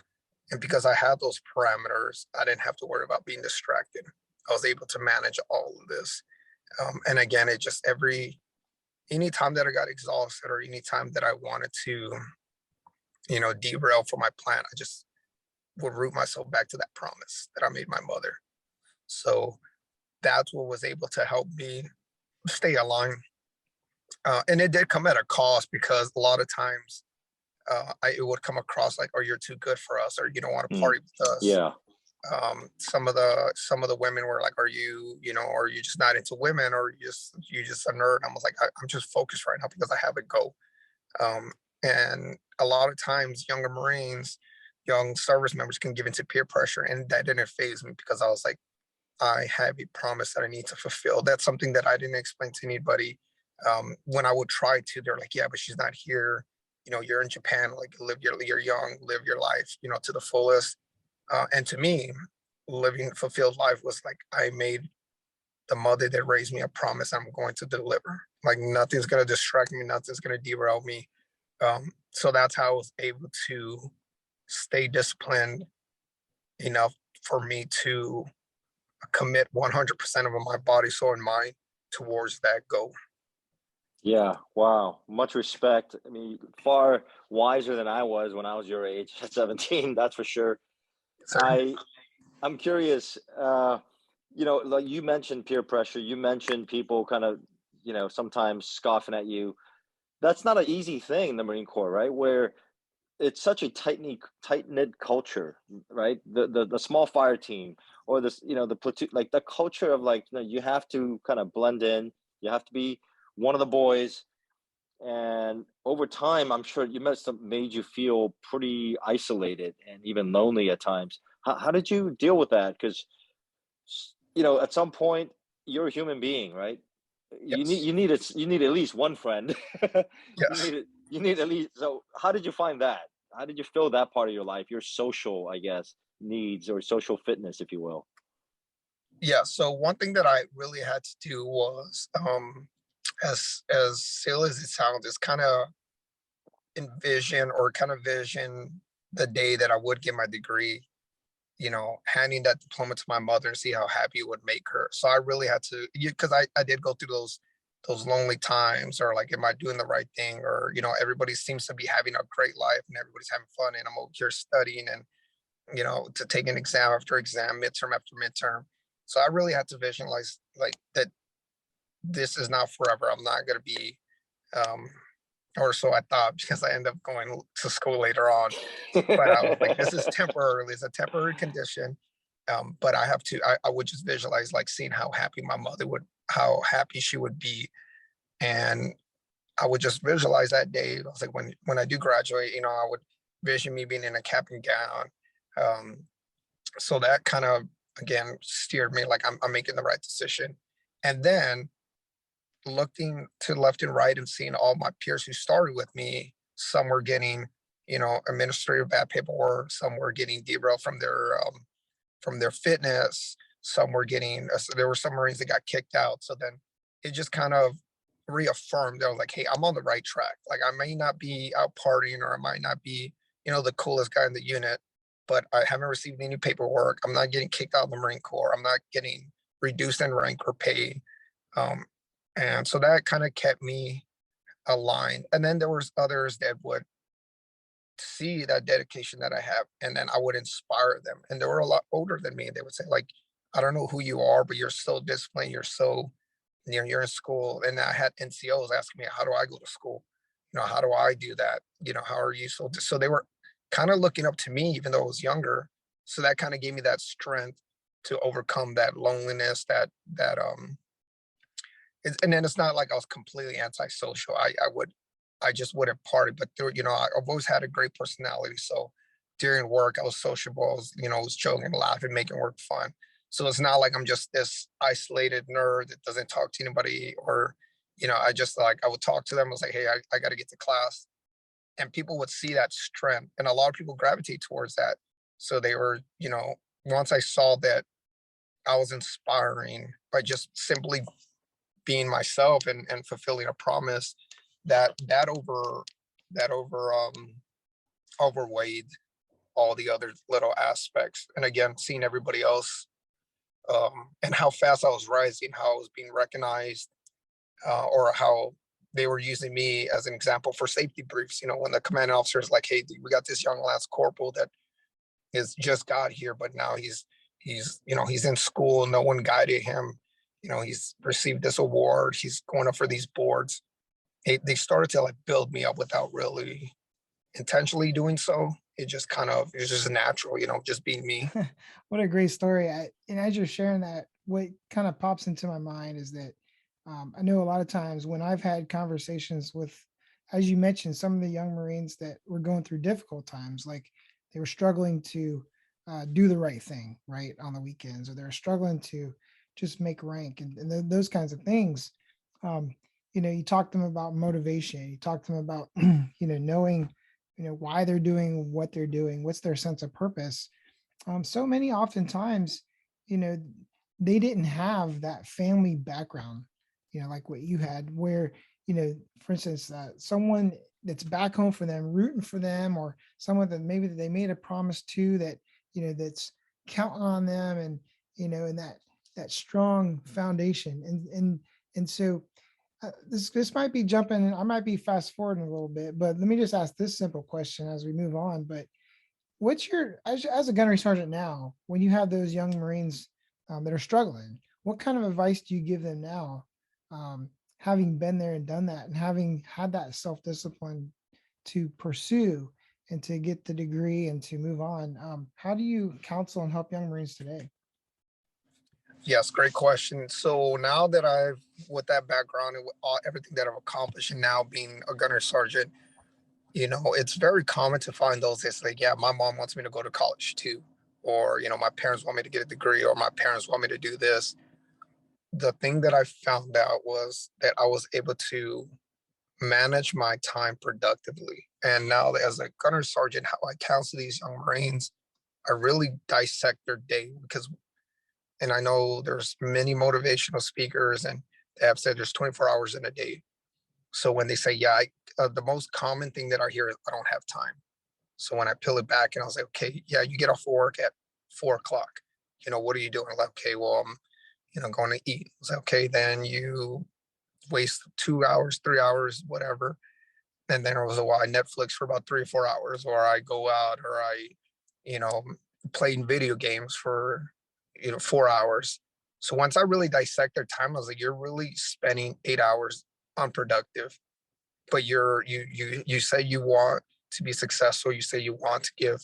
And because I had those parameters, I didn't have to worry about being distracted. I was able to manage all of this. And again, it just any time that I got exhausted or any time that I wanted to, derail from my plan, I just would root myself back to that promise that I made my mother. So that's what was able to help me stay aligned. And it did come at a cost because a lot of times it would come across like, "Oh, you're too good for us," or "You don't want to Mm, party with us." yeah. Some of the women were like, are you just not into women, or you just a nerd?" I was like, I'm just focused right now because I have a goal. Um, and a lot of times, younger Marines, young service members can give into peer pressure, and that didn't phase me because I was like, I have a promise that I need to fulfill. That's something that I didn't explain to anybody. When I would try to, they're like, "Yeah, but she's not here. You're in Japan. Like, you're young, live your life, to the fullest." And to me, living fulfilled life was like I made the mother that raised me a promise I'm going to deliver. Like nothing's going to distract me, nothing's going to derail me. So that's how I was able to stay disciplined enough for me to commit 100% of my body, soul, and mind towards that goal. Yeah, wow. Much respect. I mean, far wiser than I was when I was your age at 17, that's for sure. So I I'm curious, like you mentioned peer pressure, you mentioned people kind of, sometimes scoffing at you. That's not an easy thing in the Marine Corps, right? Where it's such a tight knit culture, right? The small fire team or this, the platoon, like the culture of like, you have to kind of blend in, you have to be one of the boys. And over time, I'm sure you must have made you feel pretty isolated and even lonely at times. How did you deal with that? Because at some point, you're a human being, right? You need yes, you need you need at least one friend. yes, You need at least. So how did you find that? How did you fill that part of your life, your social, I guess, needs or social fitness, if you will? yeah. So one thing that I really had to do was, as silly as it sounds, is kind of envision or kind of vision the day that I would get my degree, handing that diploma to my mother and see how happy it would make her. So I really had to, because I did go through those lonely times, or like, am I doing the right thing? Or, everybody seems to be having a great life and everybody's having fun, and I'm over here studying and, to take an exam after exam, midterm after midterm. So I really had to visualize like that this is not forever. I'm not going to be, um, or so I thought, because I ended up going to school later on. But I was like, this is temporary. It's a temporary condition. But I would just visualize like seeing how happy she would be. And I would just visualize that day. I was like, when I do graduate, I would vision me being in a cap and gown. Um, so that kind of, again, steered me like I'm making the right decision. And then looking to left and right and seeing all my peers who started with me, some were getting, administrative bad paperwork, some were getting derailed from their fitness, some were getting. There were some Marines that got kicked out. So then it just kind of reaffirmed. I was like, hey, I'm on the right track. Like I may not be out partying, or I might not be, the coolest guy in the unit, but I haven't received any paperwork. I'm not getting kicked out of the Marine Corps. I'm not getting reduced in rank or pay. Um, and so that kind of kept me aligned. And then there was others that would see that dedication that I have, and then I would inspire them. And they were a lot older than me, and they would say, like, I don't know who you are, but you're so disciplined, you're so, you're in school. And I had NCOs asking me, how do I go to school? How do I do that? How are you so they were kind of looking up to me, even though I was younger. So that kind of gave me that strength to overcome that loneliness, and then it's not like I was completely antisocial. I just wouldn't party, but I've always had a great personality. So during work, I was sociable. I was joking, laughing, making work fun. So it's not like I'm just this isolated nerd that doesn't talk to anybody, or, I just like, I would talk to them. I was like, hey, I got to get to class. And people would see that strength. And a lot of people gravitate towards that. So they were, once I saw that I was inspiring by just simply being myself and fulfilling a promise, that overweighed all the other little aspects. And again, seeing everybody else, and how fast I was rising, how I was being recognized, or how they were using me as an example for safety briefs. When the commanding officer is like, hey, dude, we got this young lance corporal that is just got here, but now he's in school, no one guided him. He's received this award, he's going up for these boards. They started to like build me up without really intentionally doing so. It's just natural, just being me. What a great story. And as you're sharing that, what kind of pops into my mind is that I know a lot of times when I've had conversations with, as you mentioned, some of the young Marines that were going through difficult times, like they were struggling to do the right thing, right, on the weekends, or they're struggling to just make rank and those kinds of things. Um, you talk to them about motivation. You talk to them about, knowing, why they're doing what they're doing, what's their sense of purpose. So many oftentimes, you know, they didn't have that family background, like what you had, where, for instance, someone that's back home for them, rooting for them, or someone that maybe they made a promise to that, that's counting on them, and that strong foundation. And so this might be jumping, I might be fast forwarding a little bit, but let me just ask this simple question as we move on. But what's your, as a gunnery sergeant now, when you have those young Marines that are struggling, what kind of advice do you give them now, having been there and done that, and having had that self-discipline to pursue and to get the degree and to move on? How do you counsel and help young Marines today? Yes, great question. So now that with that background and with everything that I've accomplished, and now being a gunner sergeant, it's very common to find those that's like, yeah, my mom wants me to go to college too. Or, my parents want me to get a degree, or my parents want me to do this. The thing that I found out was that I was able to manage my time productively. And now, as a gunner sergeant, how I counsel these young Marines, I really dissect their day, and I know there's many motivational speakers, and they have said there's 24 hours in a day. So when they say, yeah, the most common thing that I hear is, I don't have time. So when I peel it back and I was like, okay, yeah, you get off work at 4 o'clock. What are you doing? Like, okay, well, I'm, going to eat. I was like, okay, then you waste 2 hours, 3 hours, whatever. And then it was, well, I Netflix for about 3 or 4 hours, or I go out, or I, you know, playing video games for, 4 hours. So once I really dissect their time, I was like, you're really spending 8 hours unproductive. But you say you want to be successful, you say you want to give.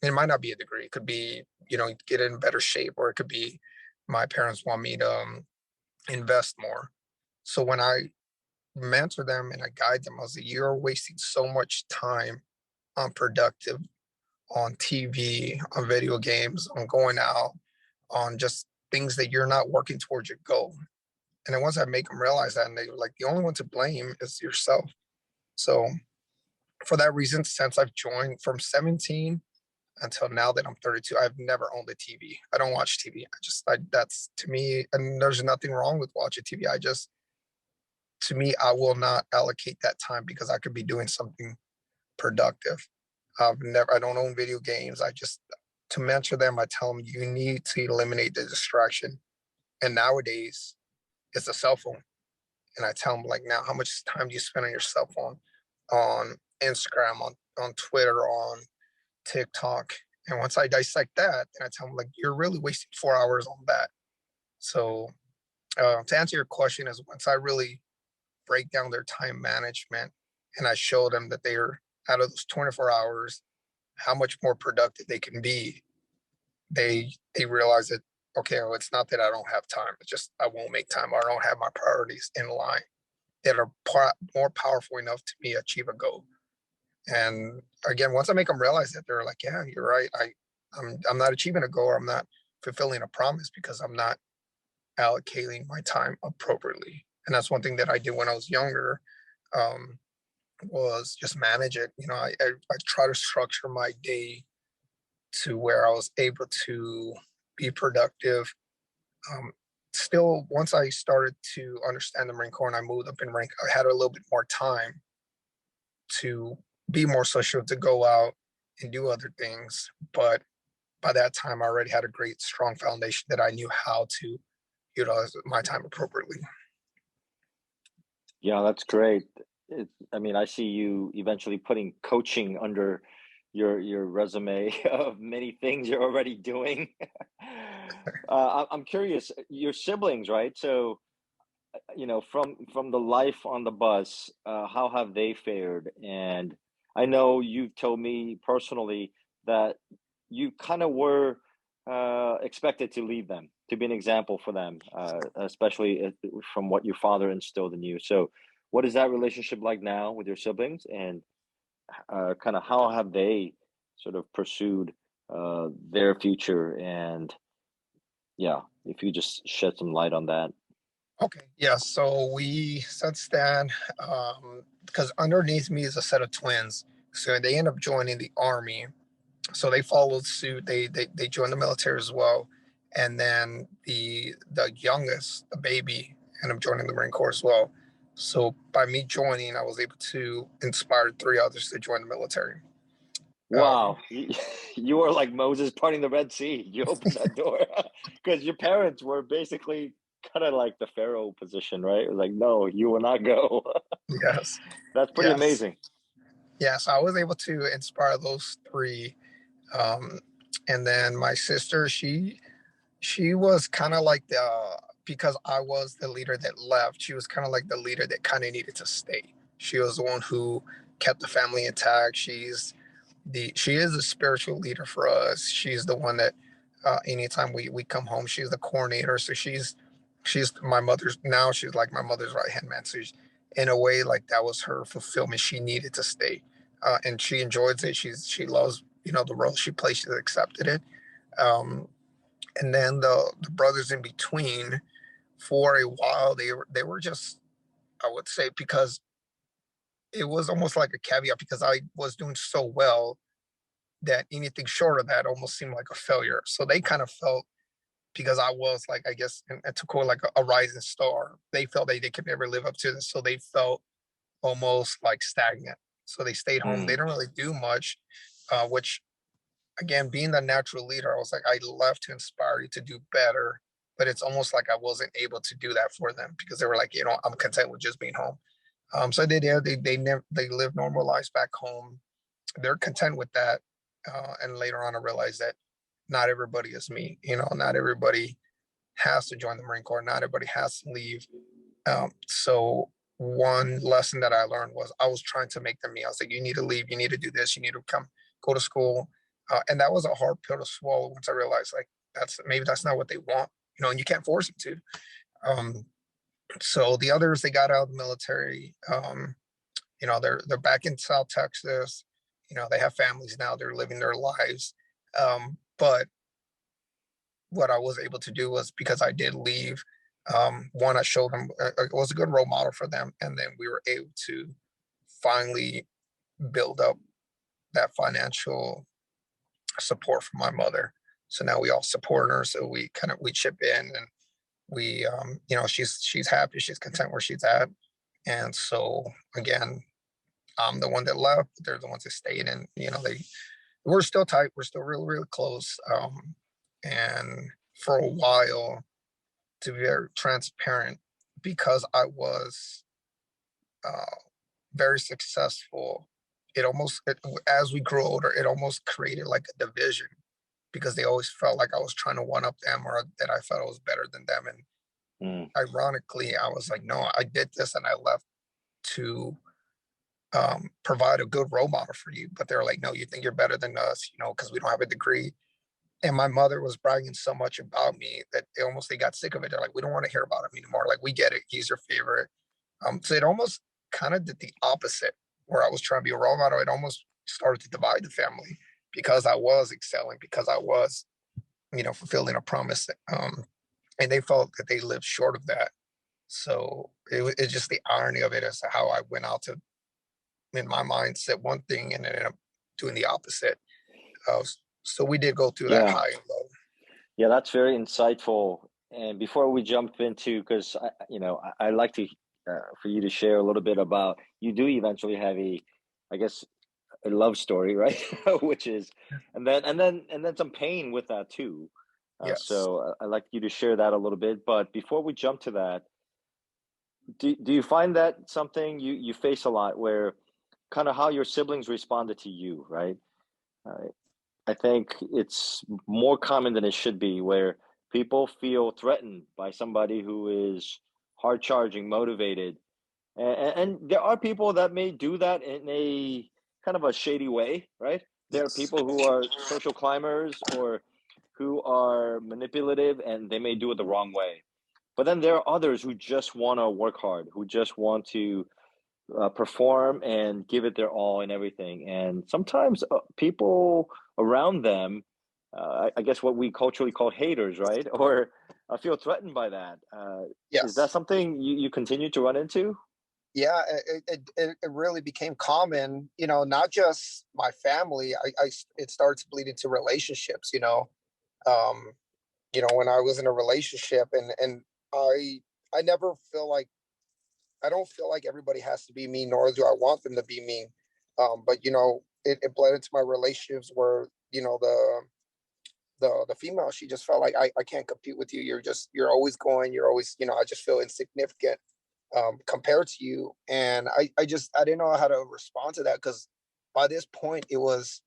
It might not be a degree, it could be, get in better shape, or it could be my parents want me to invest more. So when I mentor them and I guide them, I was like, you're wasting so much time unproductive on TV, on video games, on going out, on just things that you're not working towards your goal. And then once I make them realize that, and they were like, the only one to blame is yourself. So for that reason, since I've joined from 17 until now that I'm 32, I've never owned a TV. I don't watch TV. That's to me, and there's nothing wrong with watching TV. To me, I will not allocate that time because I could be doing something productive. I don't own video games. To mentor them, I tell them you need to eliminate the distraction. And nowadays, it's a cell phone. And I tell them, like, now, how much time do you spend on your cell phone, on Instagram, on Twitter, on TikTok. And once I dissect that, then I tell them, like, you're really wasting 4 hours on that. So to answer your question is, once I really break down their time management and I show them that they're out of those 24 hours, how much more productive they can be, they realize that, okay, well, it's not that I don't have time. It's just I won't make time, or I don't have my priorities in line that are more powerful enough to me achieve a goal. And again, once I make them realize that, they're like, yeah, you're right. I'm not achieving a goal, or I'm not fulfilling a promise because I'm not allocating my time appropriately. And that's one thing that I did when I was younger, um, was just manage it. I try to structure my day to where I was able to be productive. Um, Still, once I started to understand the Marine Corps and I moved up in rank, I had a little bit more time to be more social, to go out and do other things. But by that time, I already had a great, strong foundation that I knew how to utilize my time appropriately. Yeah, that's great. I mean, I see you eventually putting coaching under your resume of many things you're already doing. I'm curious, your siblings, right? So, from the life on the bus, how have they fared? And I know you've told me personally that you kind of were expected to lead them, to be an example for them, especially from what your father instilled in you. So, what is that relationship like now with your siblings, and kind of how have they sort of pursued their future? And yeah, if you just shed some light on that. Okay. Yeah. So we since then, because underneath me is a set of twins. So they end up joining the army. So they followed suit. They joined the military as well. And then the youngest, the baby, ended up joining the Marine Corps as well. So by me joining, I was able to inspire three others to join the military. Um, Wow, you were like Moses parting the Red Sea. You opened that door because your parents were basically kind of like the Pharaoh position, right? It was like, no, you will not go. yes, That's pretty yes, amazing. yes. I was able to inspire those three. Um, and then my sister, she was kind of like because I was the leader that left, she was kind of like the leader that kind of needed to stay. She was the one who kept the family intact. She is a spiritual leader for us. She's the one that anytime we come home, she's the coordinator. So she's my mother's now. She's like my mother's right hand man. So in a way, like that was her fulfillment. She needed to stay, and she enjoys it. She loves the role she plays. She's accepted it. Um, and then the brothers in between, for a while, they were just, I would say, because it was almost like a caveat, because I was doing so well that anything short of that almost seemed like a failure. So they kind of felt, because I was like, I guess, and to quote, like a rising star, they felt they could never live up to this. So they felt almost like stagnant. So they stayed home. They Mm, didn't really do much, which, again, being the natural leader, I was like, I love to inspire you to do better. But it's almost like I wasn't able to do that for them, because they were like, I'm content with just being home. So they did. They live normal lives back home. They're content with that. And later on, I realized that not everybody is me. Not everybody has to join the Marine Corps. Not everybody has to leave. So one lesson that I learned was, I was trying to make them me. I was like, you need to leave. You need to do this. You need to go to school. And that was a hard pill to swallow once I realized, like, that's not what they want. And you can't force them to. So the others, they got out of the military. They're back in South Texas. They have families now. They're living their lives. But what I was able to do was, because I did leave, one, I showed them, it was a good role model for them. And then we were able to finally build up that financial support from my mother. So now we all support her. So we chip in, and we, she's happy, she's content where she's at. And so again, I'm the one that left. They're the ones that stayed, and we're still tight. We're still really, really close. And for a while, to be very transparent, because I was uh, very successful as we grew older, it almost created like a division because they always felt like I was trying to one up them or that I felt I was better than them. And Mm. ironically, I was like, no, I did this and I left to provide a good role model for you. But they're like, no, you think you're better than us, because we don't have a degree. And my mother was bragging so much about me that they got sick of it. They're like, we don't want to hear about him anymore. Like, we get it. He's your favorite. So it almost kind of did the opposite where I was trying to be a role model. It almost started to divide the family because I was excelling, because I was, fulfilling a promise. And they felt that they lived short of that. So it's just the irony of it as to how I went out to, in my mind, said one thing and ended up doing the opposite. Uh, so we did go through that Yeah. high and low. Yeah, that's very insightful. And before we jump into, because I like to for you to share a little bit about you do eventually have I guess, a love story, right? Which is, and then some pain with that too. Yes. So I'd like you to share that a little bit. But before we jump to that, do you find that something you face a lot, where kind of how your siblings responded to you, right? Uh, I think it's more common than it should be, where people feel threatened by somebody who is hard charging, motivated, and there are people that may do that in a kind of a shady way, right? There are Yes. people who are social climbers or who are manipulative, and they may do it the wrong way. But then there are others who just want to work hard, who just want to perform and give it their all and everything. And sometimes people around them, I guess what we culturally call haters, right? Or feel threatened by that. Is that Yes. something you continue to run into? Yeah, it really became common, not just my family. It starts to bleed into relationships, um, when I was in a relationship and I, I never feel like, I don't feel like everybody has to be me, nor do I want them to be me. But it bled into my relationships where, the female, she just felt like I can't compete with you. You're always going, you're always, I just feel insignificant compared to you. And I didn't know how to respond to that because by this point it was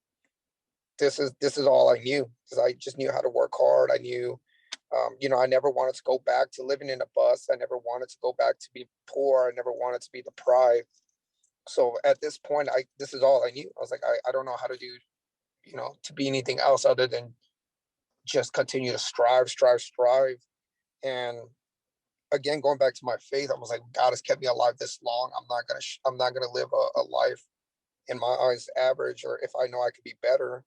this is all I knew because I just knew how to work hard. I knew, I never wanted to go back to living in a bus. I never wanted to go back to be poor. I never wanted to be deprived. So at this point, this is all I knew. I was like, I don't know how to do, to be anything else other than just continue to strive. And again, going back to my faith, I was like, God has kept me alive this long. I'm not gonna live a life in my eyes average, or if I know I could be better.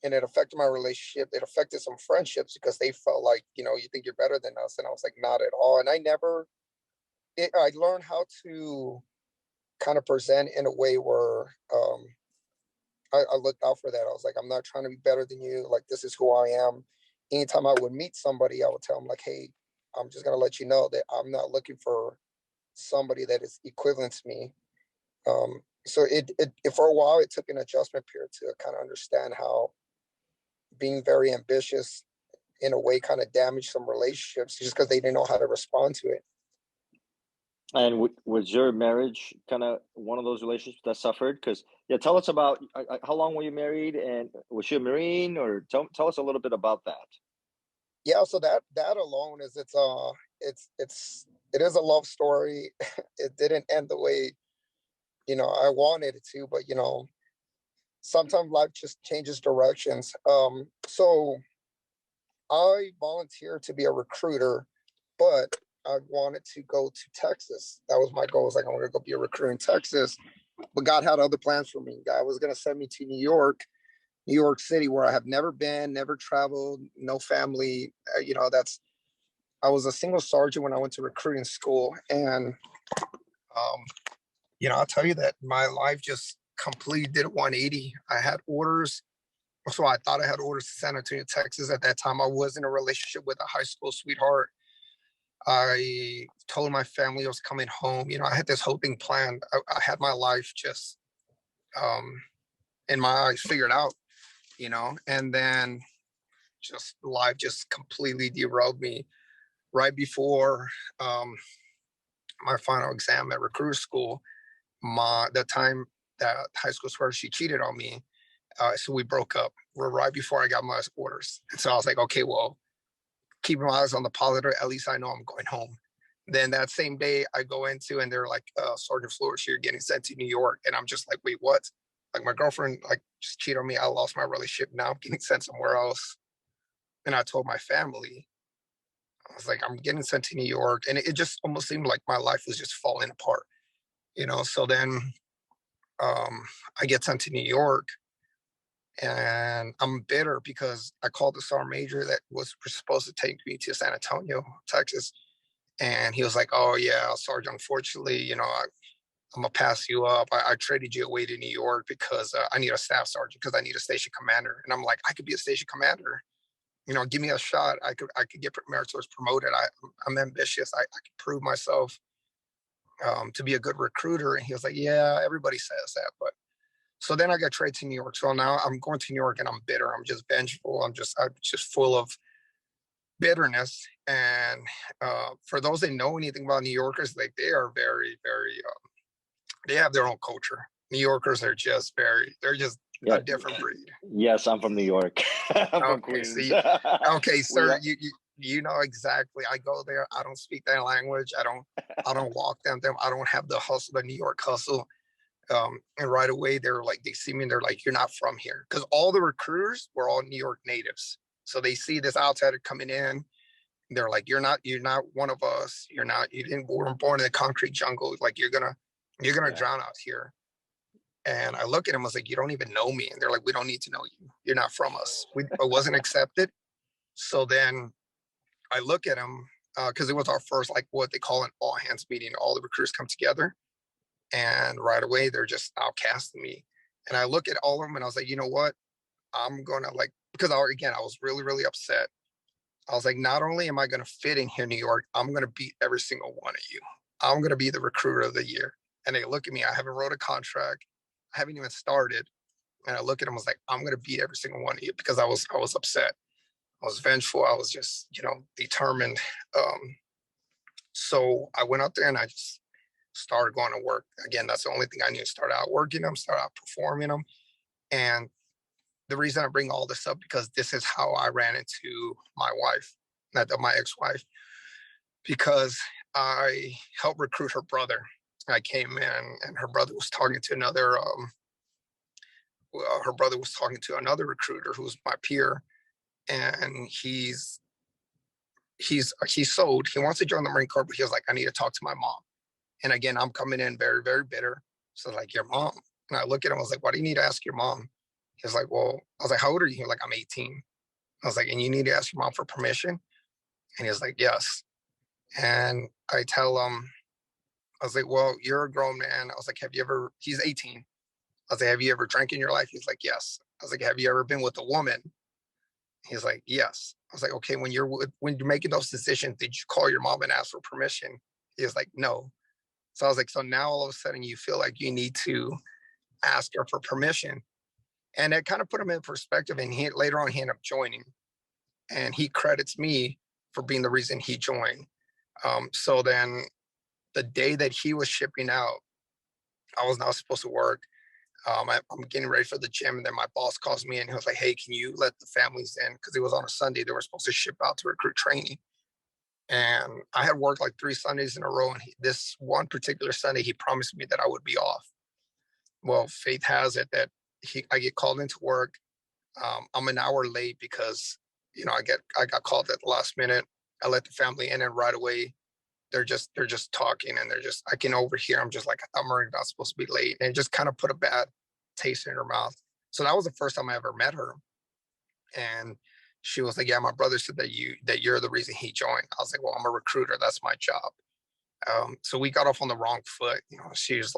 And it affected my relationship. It affected some friendships because they felt like, you think you're better than us, and I was like, not at all. And I learned how to kind of present in a way where I looked out for that. I was like, I'm not trying to be better than you. Like, this is who I am. Anytime I would meet somebody, I would tell them like, hey, I'm just gonna let you know that I'm not looking for somebody that is equivalent to me. So it for a while it took an adjustment period to kind of understand how being very ambitious in a way kind of damaged some relationships just because they didn't know how to respond to it. And was your marriage kind of one of those relationships that suffered? Because yeah, tell us about how long were you married, and was she a Marine, or tell us a little bit about that. Yeah, so that alone is it is a love story. It didn't end the way I wanted it to, but sometimes life just changes directions. So I volunteered to be a recruiter, but I wanted to go to Texas. That was my goal. I was like, I'm gonna go be a recruiter in Texas. But God had other plans for me. God was gonna send me to New York City, where I have never been, never traveled, no family. That's I was a single sergeant when I went to recruiting school, and um, I'll tell you that my life just completely did a 180. I had orders. So I thought I had orders to San Antonio, Texas. At that time, I was in a relationship with a high school sweetheart. I told my family I was coming home. I had this whole thing planned. I had my life just um, in my eyes figured out, and then just life just completely derailed me right before um, my final exam at recruiter school. The time that high school sweater. She cheated on me. So we broke up. We're right before I got my orders. And so I was like, okay, well, keeping my eyes on the positive, at least I know I'm going home. Then that same day I go into and they're like, Sergeant Flores, you're getting sent to New York. And I'm just like, wait, what? Like my girlfriend like just cheated on me. I lost my relationship. Now I'm getting sent somewhere else. And I told my family, I was like, I'm getting sent to New York. And it just almost seemed like my life was just falling apart, you know? So then I get sent to New York and I'm bitter because I called the sergeant major that was supposed to take me to San Antonio, Texas. And he was like, oh, yeah, Sergeant, unfortunately, you know, I'm going to pass you up. I traded you away to New York because I need a staff sergeant because I need a station commander. And I'm like, I could be a station commander. You know, give me a shot. I could get meritorious promoted. I'm ambitious. I could prove myself to be a good recruiter. And he was like, yeah, everybody says that. But so then I got traded to New York. So now I'm going to New York and I'm bitter. I'm just vengeful. I'm just full of bitterness. And for those that know anything about New Yorkers, like they are very, very, they have their own culture. New Yorkers are just they're just a different breed. Yes, I'm from New York. I'm from Okay, Queens. okay, sir, you know exactly. I go there. I don't speak that language. I don't walk them. I don't have the hustle, the New York hustle. And right away they're like, they see me and they're like, you're not from here. Because all the recruiters were all New York natives. So they see this outsider coming in. They're like, you're not one of us. You weren't born in the concrete jungle. Like you're gonna drown out here. And I look at him, I was like, you don't even know me. And they're like, we don't need to know you. You're not from us. I wasn't accepted. So then I look at him, because it was our first, like what they call an all hands meeting. All the recruiters come together. And right away, they're just outcasting me. And I look at all of them and I was like, you know what? I'm going to because I was really, really upset. I was like, not only am I going to fit in here in New York, I'm going to beat every single one of you. I'm going to be the recruiter of the year. And they look at me. I haven't wrote a contract. I haven't even started. And I look at them. I was like, I'm going to beat every single one of you because I was upset. I was vengeful. I was just, determined. So I went out there and I just started going to work. Again, that's the only thing I knew. Start out working them, start out performing them. And the reason I bring all this up because this is how I ran into my wife, not my ex-wife, because I helped recruit her brother. I came in and her brother was talking to another recruiter who's my peer, and he's sold. He wants to join the Marine Corps, but he was like, I need to talk to my mom. And again, I'm coming in very, very bitter. So like, your mom. And I look at him, I was like, why do you need to ask your mom? He was like, well, I was like, how old are you? He was like, I'm 18. I was like, and you need to ask your mom for permission? And he was like, yes. And I tell him, I was like, well, you're a grown man. I was like, he's 18. I was like, have you ever drank in your life? He's like, yes. I was like, have you ever been with a woman? He's like, yes. I was like, okay, when you're making those decisions, did you call your mom and ask for permission? He was like, no. So I was like, so now all of a sudden you feel like you need to ask her for permission. And it kind of put him in perspective. And later on, he ended up joining. And he credits me for being the reason he joined. So then the day that he was shipping out, I was not supposed to work. I'm getting ready for the gym. And then my boss calls me and he was like, hey, can you let the families in? Because it was on a Sunday. They were supposed to ship out to recruit training. And I had worked like 3 Sundays in a row. And this one particular Sunday, he promised me that I would be off. Well, fate has it that I get called into work. I'm an hour late because, I got called at the last minute. I let the family in and right away they're just talking and I can overhear. I'm just like, I'm not supposed to be late. And it just kind of put a bad taste in her mouth. So that was the first time I ever met her. And she was like, yeah, my brother said that you're the reason he joined. I was like, well, I'm a recruiter. That's my job. So we got off on the wrong foot. She's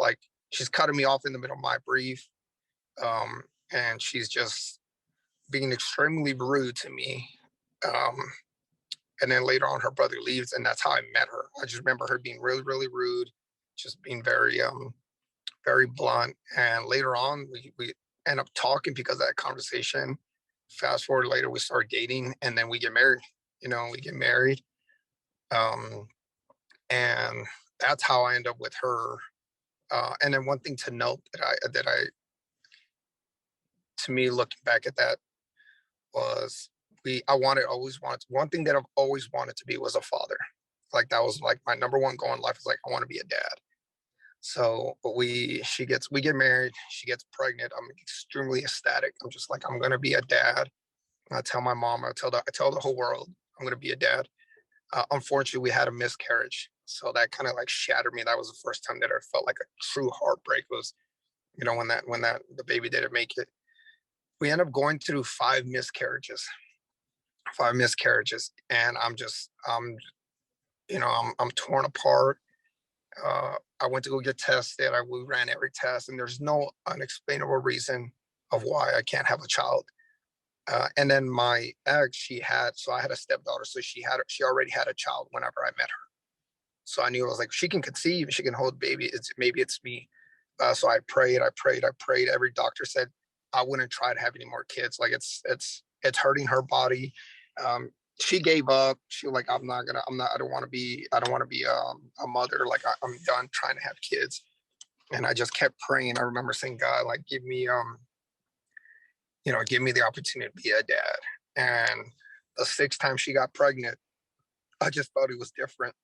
cutting me off in the middle of my brief. And she's just being extremely rude to me. And then later on, her brother leaves, and that's how I met her. I just remember her being really, really rude, just being very, very blunt. And later on, we end up talking because of that conversation. Fast forward later, we start dating, and then we get married. And that's how I end up with her And then one thing to note that I to me, looking back at that, was always wanted one thing that I've always wanted to be was a father. Like that was like my number one goal in life, is like I want to be a dad. So we get married, she gets pregnant. I'm extremely ecstatic. I'm just like, I'm gonna be a dad. I tell my mom, I tell the whole world I'm gonna be a dad. Unfortunately, we had a miscarriage, so that kind of like shattered me. That was the first time that I felt like a true heartbreak. Was, when that the baby didn't make it. We end up going through five miscarriages, and I'm torn apart. I went to go get tested. We ran every test, and there's no unexplainable reason of why I can't have a child. And then my ex, so I had a stepdaughter, so she already had a child whenever I met her. So I knew, I was like, she can conceive, she can hold baby. Maybe it's me. So I prayed, I prayed. Every doctor said I wouldn't try to have any more kids. Like it's hurting her body. Um, she gave up. She was like, I don't want to be, a mother. Like I'm done trying to have kids. And I just kept praying. I remember saying, God, like, give me the opportunity to be a dad. And the sixth time she got pregnant, I just thought it was different.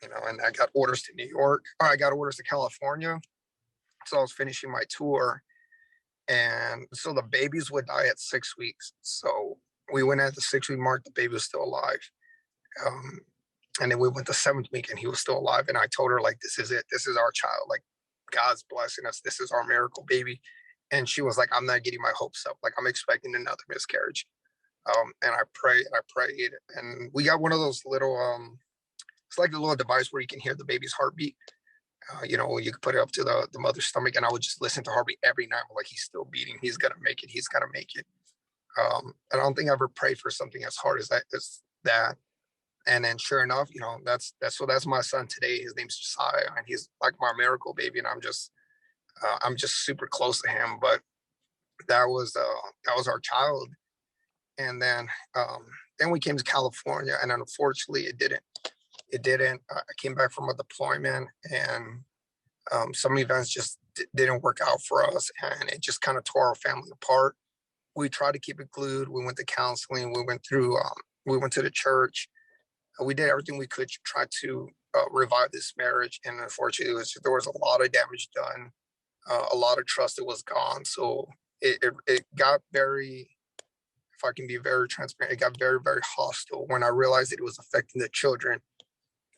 And I got orders to New York. Or I got orders to California. So I was finishing my tour. And so the babies would die at 6 weeks. So we went at the 6 week mark, the baby was still alive. Um, and then we went the seventh week and he was still alive. And I told her, like, this is it. This is our child. Like, God's blessing us. This is our miracle baby. And she was like, I'm not getting my hopes up. Like, I'm expecting another miscarriage. And I prayed and I prayed. And we got one of those little, it's like a little device where you can hear the baby's heartbeat. You could put it up to the mother's stomach, and I would just listen to heartbeat every night. Like, he's still beating. He's gonna make it. He's gonna make it. I don't think I ever prayed for something as hard as that. And then, sure enough, that's my son today. His name's Josiah, and he's like my miracle baby. And I'm just super close to him. But that was our child. And then we came to California, and unfortunately, it didn't. I came back from a deployment, and some events just didn't work out for us, and it just kind of tore our family apart. We tried to keep it glued. We went to counseling. We went to the church. We did everything we could to try to revive this marriage, and unfortunately, there was a lot of damage done. A lot of trust that was gone. So it got very, if I can be very transparent, it got very, very hostile. When I realized that it was affecting the children,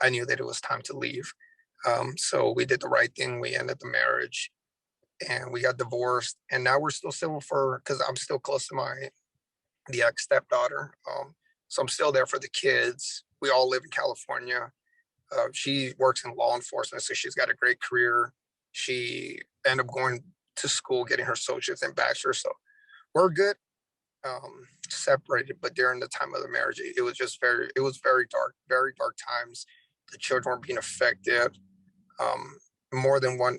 I knew that it was time to leave. So we did the right thing. We ended the marriage, and we got divorced. And now we're still civil because I'm still close to the ex stepdaughter. So I'm still there for the kids. We all live in California. She works in law enforcement, so she's got a great career. She ended up going to school, getting her associates and bachelor's. So we're good. Separated, but during the time of the marriage, it was very dark times. The children were being affected, more than one,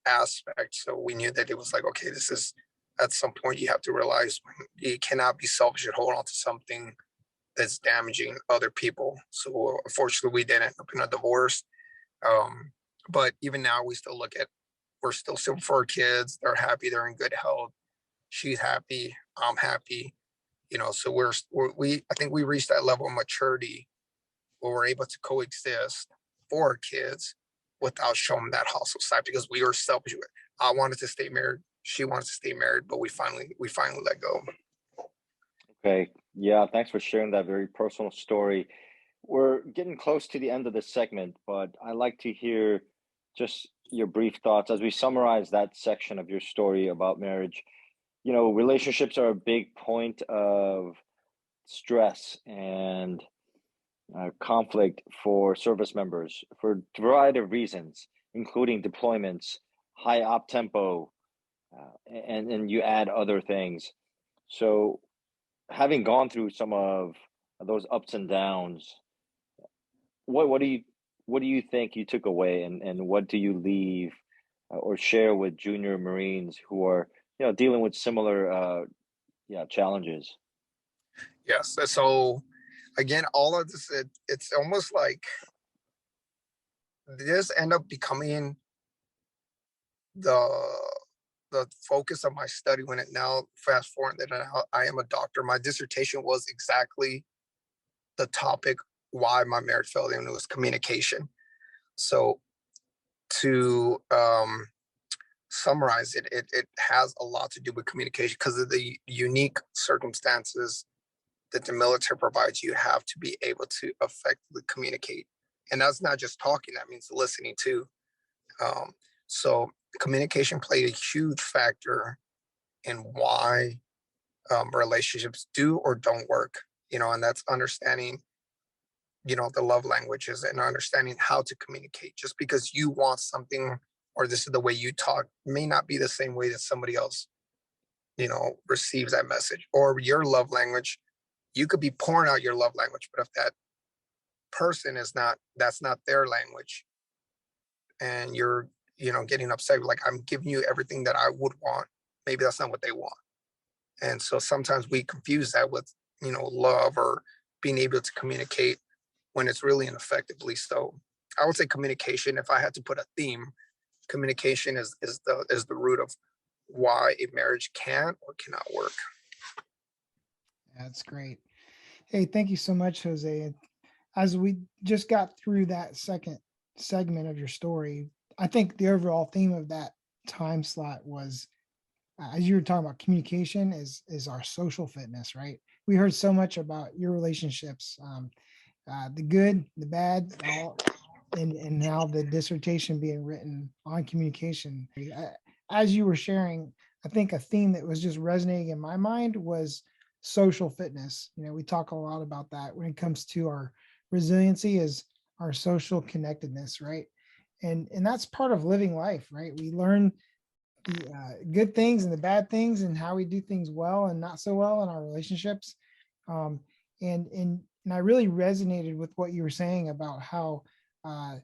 aspect. So we knew that it was like, okay, this is, at some point you have to realize you cannot be selfish and hold on to something that's damaging other people. So unfortunately, we did end up in a divorce. But even now, we're still civil for our kids. They're happy. They're in good health. She's happy. I'm happy. So I think we reached that level of maturity where we're able to coexist for our kids without showing that hostile side, because we were selfish. I wanted to stay married. She wanted to stay married, but we finally let go. Okay. Yeah, thanks for sharing that very personal story. We're getting close to the end of this segment, but I'd like to hear just your brief thoughts as we summarize that section of your story about marriage. Relationships are a big point of stress and conflict for service members for a variety of reasons, including deployments, high op tempo, and you add other things. So, having gone through some of those ups and downs, what do you think you took away, and what do you leave or share with junior Marines who are dealing with similar challenges? Yes. So again, all of this, it's almost like this ended up becoming the the focus of my study. When it now fast forward that I am a doctor, my dissertation was exactly the topic why my marriage failed, and it was communication. So to summarize it, it has a lot to do with communication because of the unique circumstances that the military provides. You have to be able to effectively communicate, and that's not just talking, that means listening too. So communication played a huge factor in why relationships do or don't work, and that's understanding, the love languages and understanding how to communicate. Just because you want something or this is the way you talk may not be the same way that somebody else, receives that message. Or your love language, you could be pouring out your love language, but if that person that's not their language, and you're, getting upset, like, I'm giving you everything that I would want, maybe that's not what they want. And so sometimes we confuse that with, love or being able to communicate when it's really ineffectively. So I would say communication, if I had to put a theme, communication is the root of why a marriage can or cannot work. That's great. Hey, thank you so much, Jose. As we just got through that second segment of your story, I think the overall theme of that time slot was, as you were talking about, communication is our social fitness, right? We heard so much about your relationships, the good, the bad, all, and now the dissertation being written on communication. As you were sharing, I think a theme that was just resonating in my mind was social fitness. We talk a lot about that when it comes to our resiliency, is our social connectedness, right? And that's part of living life, right? We learn the good things and the bad things and how we do things well and not so well in our relationships. Um, and I really resonated with what you were saying about how uh,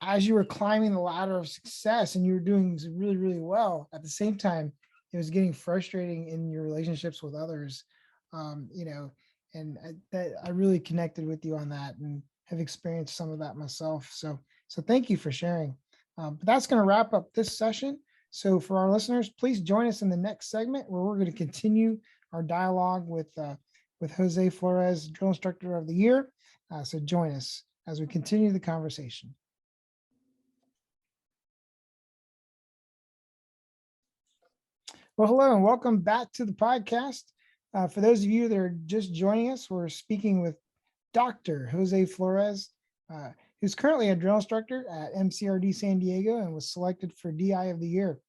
as you were climbing the ladder of success and you were doing really, really well, at the same time, it was getting frustrating in your relationships with others. And I really connected with you on that and have experienced some of that myself. So thank you for sharing. But that's going to wrap up this session. So for our listeners, please join us in the next segment where we're going to continue our dialogue with Jose Flores, Drill Instructor of the Year. So join us as we continue the conversation. Well, hello and welcome back to the podcast. For those of you that are just joining us, we're speaking with Dr. Jose Flores, who's currently a drill instructor at MCRD San Diego and was selected for DI of the Year.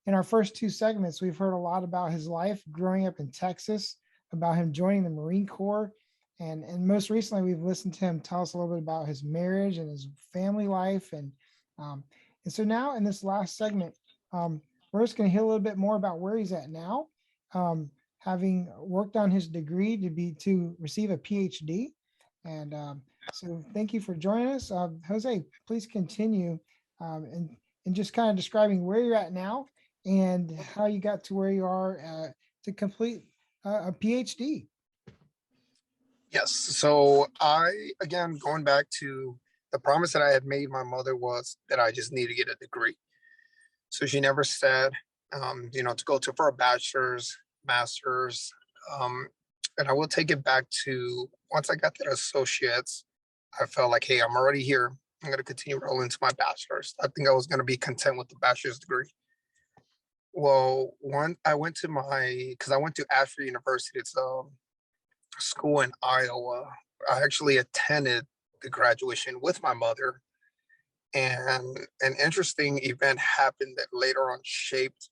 In our first two segments, we've heard a lot about his life growing up in Texas, about him joining the Marine Corps, and most recently, we've listened to him tell us a little bit about his marriage and his family life. And so now in this last segment, we're just going to hear a little bit more about where he's at now, having worked on his degree to receive a PhD. And so thank you for joining us. Jose, please continue and just kind of describing where you're at now and how you got to where you are to complete a PhD. Yes. So again, going back to the promise that I had made my mother, was that I just need to get a degree. So she never said, to go for a bachelor's, master's. And I will take it back to, once I got that associate's, I felt like, hey, I'm already here. I'm going to continue rolling into my bachelor's. I think I was going to be content with the bachelor's degree. Well, I went to Ashford University. It's a school in Iowa. I actually attended the graduation with my mother, and an interesting event happened that later on shaped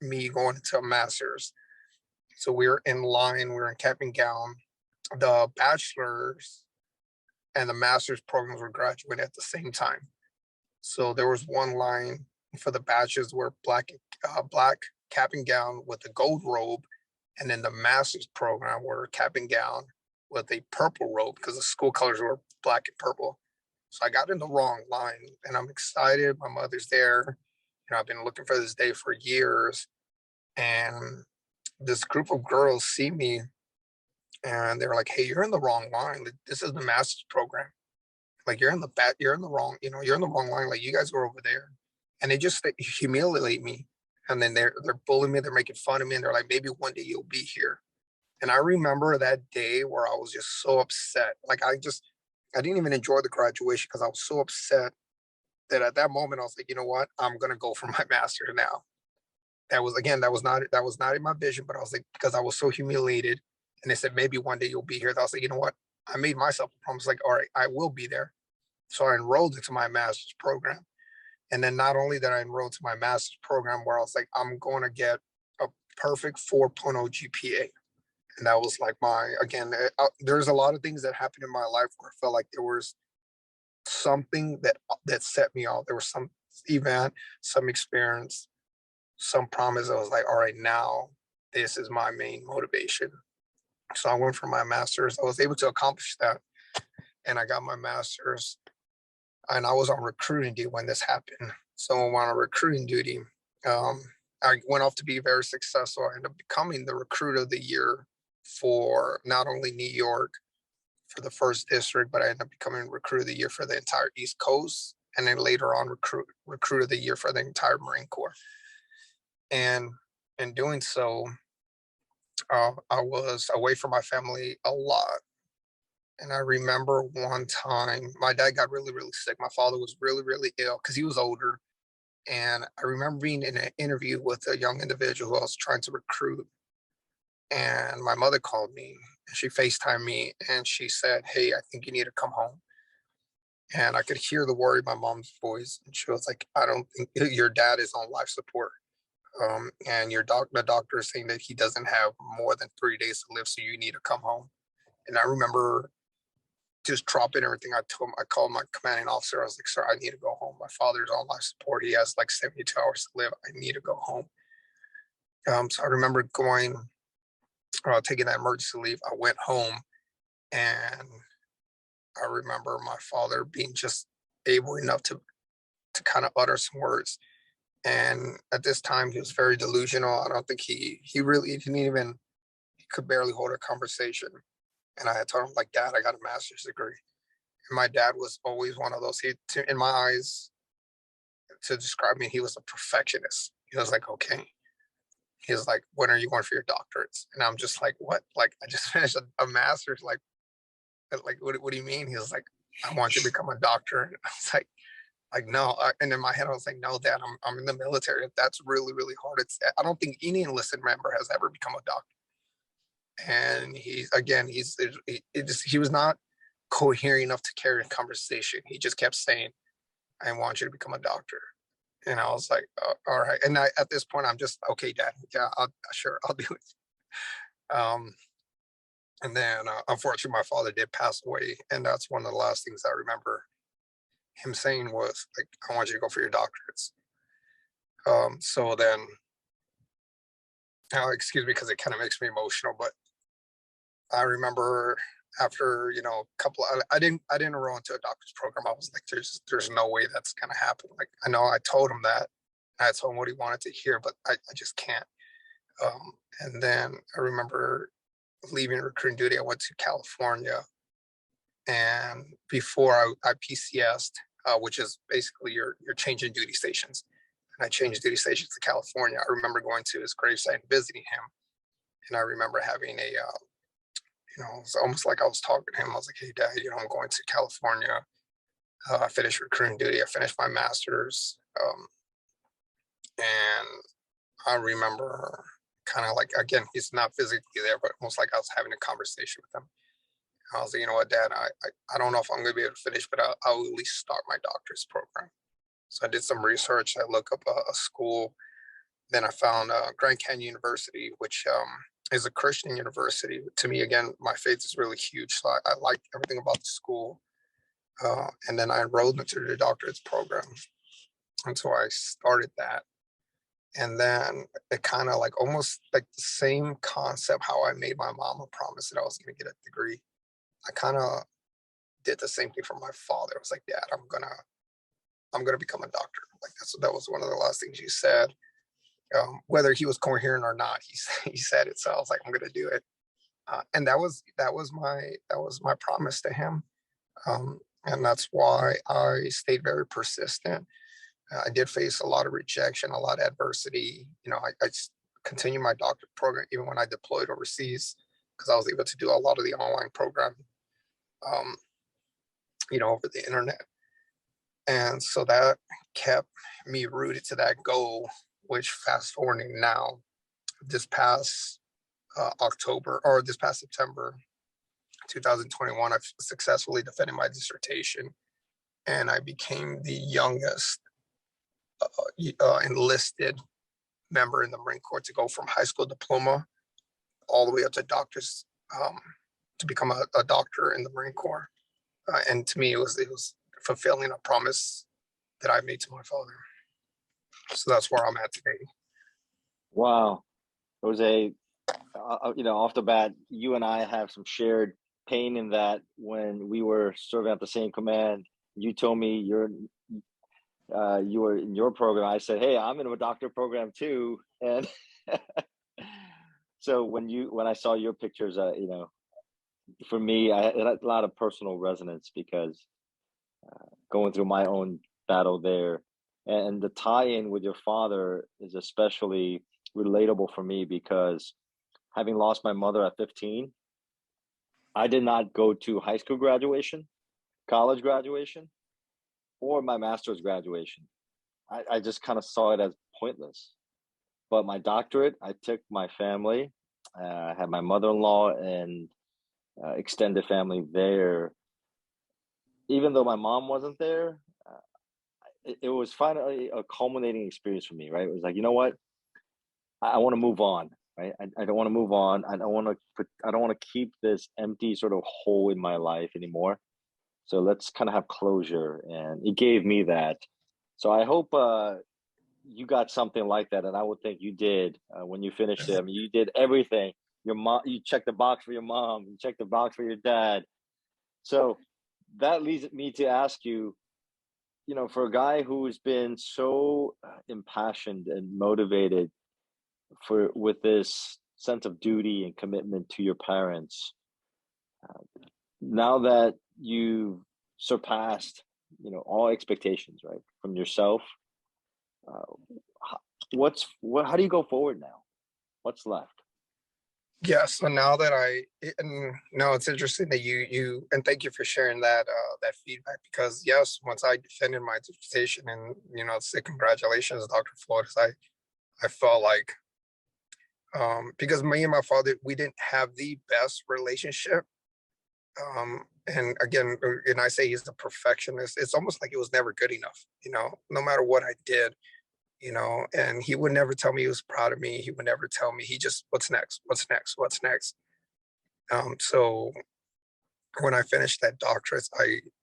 me going into a master's. So we were in line, we were in cap and gown. The bachelor's and the master's programs were graduating at the same time. So there was one line for the bachelor's where black cap and gown with a gold robe, and then the master's program were cap and gown with a purple robe because the school colors were black and purple. So I got in the wrong line, and I'm excited. My mother's there. I've been looking for this day for years. And this group of girls see me and they're like, hey, you're in the wrong line. This is the master's program. Like you're in the back, you're in the wrong, you're in the wrong line. Like you guys are over there, and they just humiliate me, and then they're bullying me, they're making fun of me, and they're like, maybe one day you'll be here. And I remember that day where I was just so upset. Like I didn't even enjoy the graduation because I was so upset that at that moment I was like, you know what, I'm gonna go for my master's now. That was not in my vision, but I was like, because I was so humiliated, and they said maybe one day you'll be here. I was like, you know what, I made myself a promise. Like, all right, I will be there. So I enrolled into my master's program. And then not only that I enrolled to my master's program where I was like, I'm going to get a perfect 4.0 GPA. And that was like there's a lot of things that happened in my life where I felt like there was something that set me off. There was some event, some experience, some promise. I was like, all right, now this is my main motivation. So I went for my master's. I was able to accomplish that. And I got my master's, and I was on recruiting duty when this happened. So on recruiting duty, I went off to be very successful. I ended up becoming the recruit of the year for not only New York for the first district, but I ended up becoming recruit of the year for the entire East Coast, and then later on recruit of the year for the entire Marine Corps. And in doing so, I was away from my family a lot. And I remember one time my dad got really, really sick. My father was really, really ill because he was older. And I remember being in an interview with a young individual who I was trying to recruit. And my mother called me and she FaceTimed me and she said, "Hey, I think you need to come home." And I could hear the worry in my mom's voice. And she was like, "I don't think your dad is on life support. And the doctor is saying that he doesn't have more than 3 days to live. So you need to come home." And I remember just dropping everything. I called my commanding officer. I was like, "Sir, I need to go home. My father's on life support. He has like 72 hours to live. I need to go home." So I remember taking that emergency leave. I went home, and I remember my father being just able enough to kind of utter some words. And at this time, he was very delusional. I don't think he really didn't even, he could barely hold a conversation. And I had told him, like, "Dad, I got a master's degree." And my dad was always one of those, in my eyes, to describe me, he was a perfectionist. He was like, "Okay." He was like, "When are you going for your doctorates?" And I'm just like, "What? Like, I just finished a master's. Like, what do you mean?" He was like, "I want you to become a doctor." And I was like, "No." And in my head, I was like, "No, Dad, I'm in the military. That's really, really hard. I don't think any enlisted member has ever become a doctor." And he was not coherent enough to carry a conversation. He just kept saying, "I want you to become a doctor." And I was like, "All right." And at this point, I'm just, "Okay, Dad. Yeah, sure, I'll do it." And then, unfortunately, my father did pass away, and that's one of the last things I remember him saying was like, "I want you to go for your doctorates." So then, excuse me, because it kind of makes me emotional, but I remember after a couple, I didn't enroll into a doctor's program. I was like, there's no way that's gonna happen. Like I know I told him that, I told him what he wanted to hear, but I just can't. And then I remember leaving recruiting duty. I went to California, and before I PCSed, which is basically you're changing duty stations. And I changed duty stations to California. I remember going to his gravesite and visiting him, and I remember having it's almost like I was talking to him. I was like, "Hey, Dad, I'm going to California. I finished recruiting duty. I finished my master's." And I remember kind of like, again, he's not physically there, but almost like I was having a conversation with him. I was like, "You know what, Dad, I don't know if I'm going to be able to finish, but I'll at least start my doctor's program." So I did some research. I looked up a school. Then I found Grand Canyon University, which is a Christian university. To me, again, my faith is really huge. So I liked everything about the school. And then I enrolled into the doctorate's program. And so I started that. And then it kind of like almost like the same concept how I made my mom a promise that I was going to get a degree. I kind of did the same thing for my father. I was like, "Dad, I'm gonna become a doctor." Like that was one of the last things you said. Whether he was coherent or not, he said it. So I was like, "I'm gonna do it." And that was my promise to him. And that's why I stayed very persistent. I did face a lot of rejection, a lot of adversity. I continued my doctorate program even when I deployed overseas because I was able to do a lot of the online programming, um, over the internet. And so that kept me rooted to that goal, which fast forwarding now, this past this past September 2021, I've successfully defended my dissertation and I became the youngest enlisted member in the Marine Corps to go from high school diploma all the way up to doctors, to become a doctor in the Marine Corps. And to me, it was fulfilling a promise that I made to my father. So that's where I'm at today. Wow. Jose, off the bat, you and I have some shared pain in that when we were serving at the same command, you told me you were in your program. I said, hey, I'm in a doctor program too. And so when I saw your pictures, for me, I had a lot of personal resonance because going through my own battle there, and the tie-in with your father is especially relatable for me because having lost my mother at 15, I did not go to high school graduation, college graduation, or my master's graduation. I just kind of saw it as pointless. But my doctorate, I took my family. I had my mother-in-law and extended family there. Even though my mom wasn't there, it was finally a culminating experience for me, right? It was like, you know what? I want to move on, right? I don't want to move on. I don't want to keep this empty sort of hole in my life anymore. So let's kind of have closure. And it gave me that. So I hope you got something like that. And I would think you did when you finished it. I mean, you did everything. Your mom, you checked the box for your mom, you checked the box for your dad. So that leads me to ask you, for a guy who's been so impassioned and motivated with this sense of duty and commitment to your parents, now that you've surpassed, all expectations, right, from yourself, how do you go forward now? What's left? Yeah, so now that and no, it's interesting that and thank you for sharing that feedback because yes, once I defended my dissertation and say congratulations, Dr. Flores, I felt like because me and my father, we didn't have the best relationship. And again, and I say he's a perfectionist. It's almost like it was never good enough, no matter what I did, and he would never tell me he was proud of me. He would never tell me. He just, what's next? What's next? What's next? So when I finished that doctorate,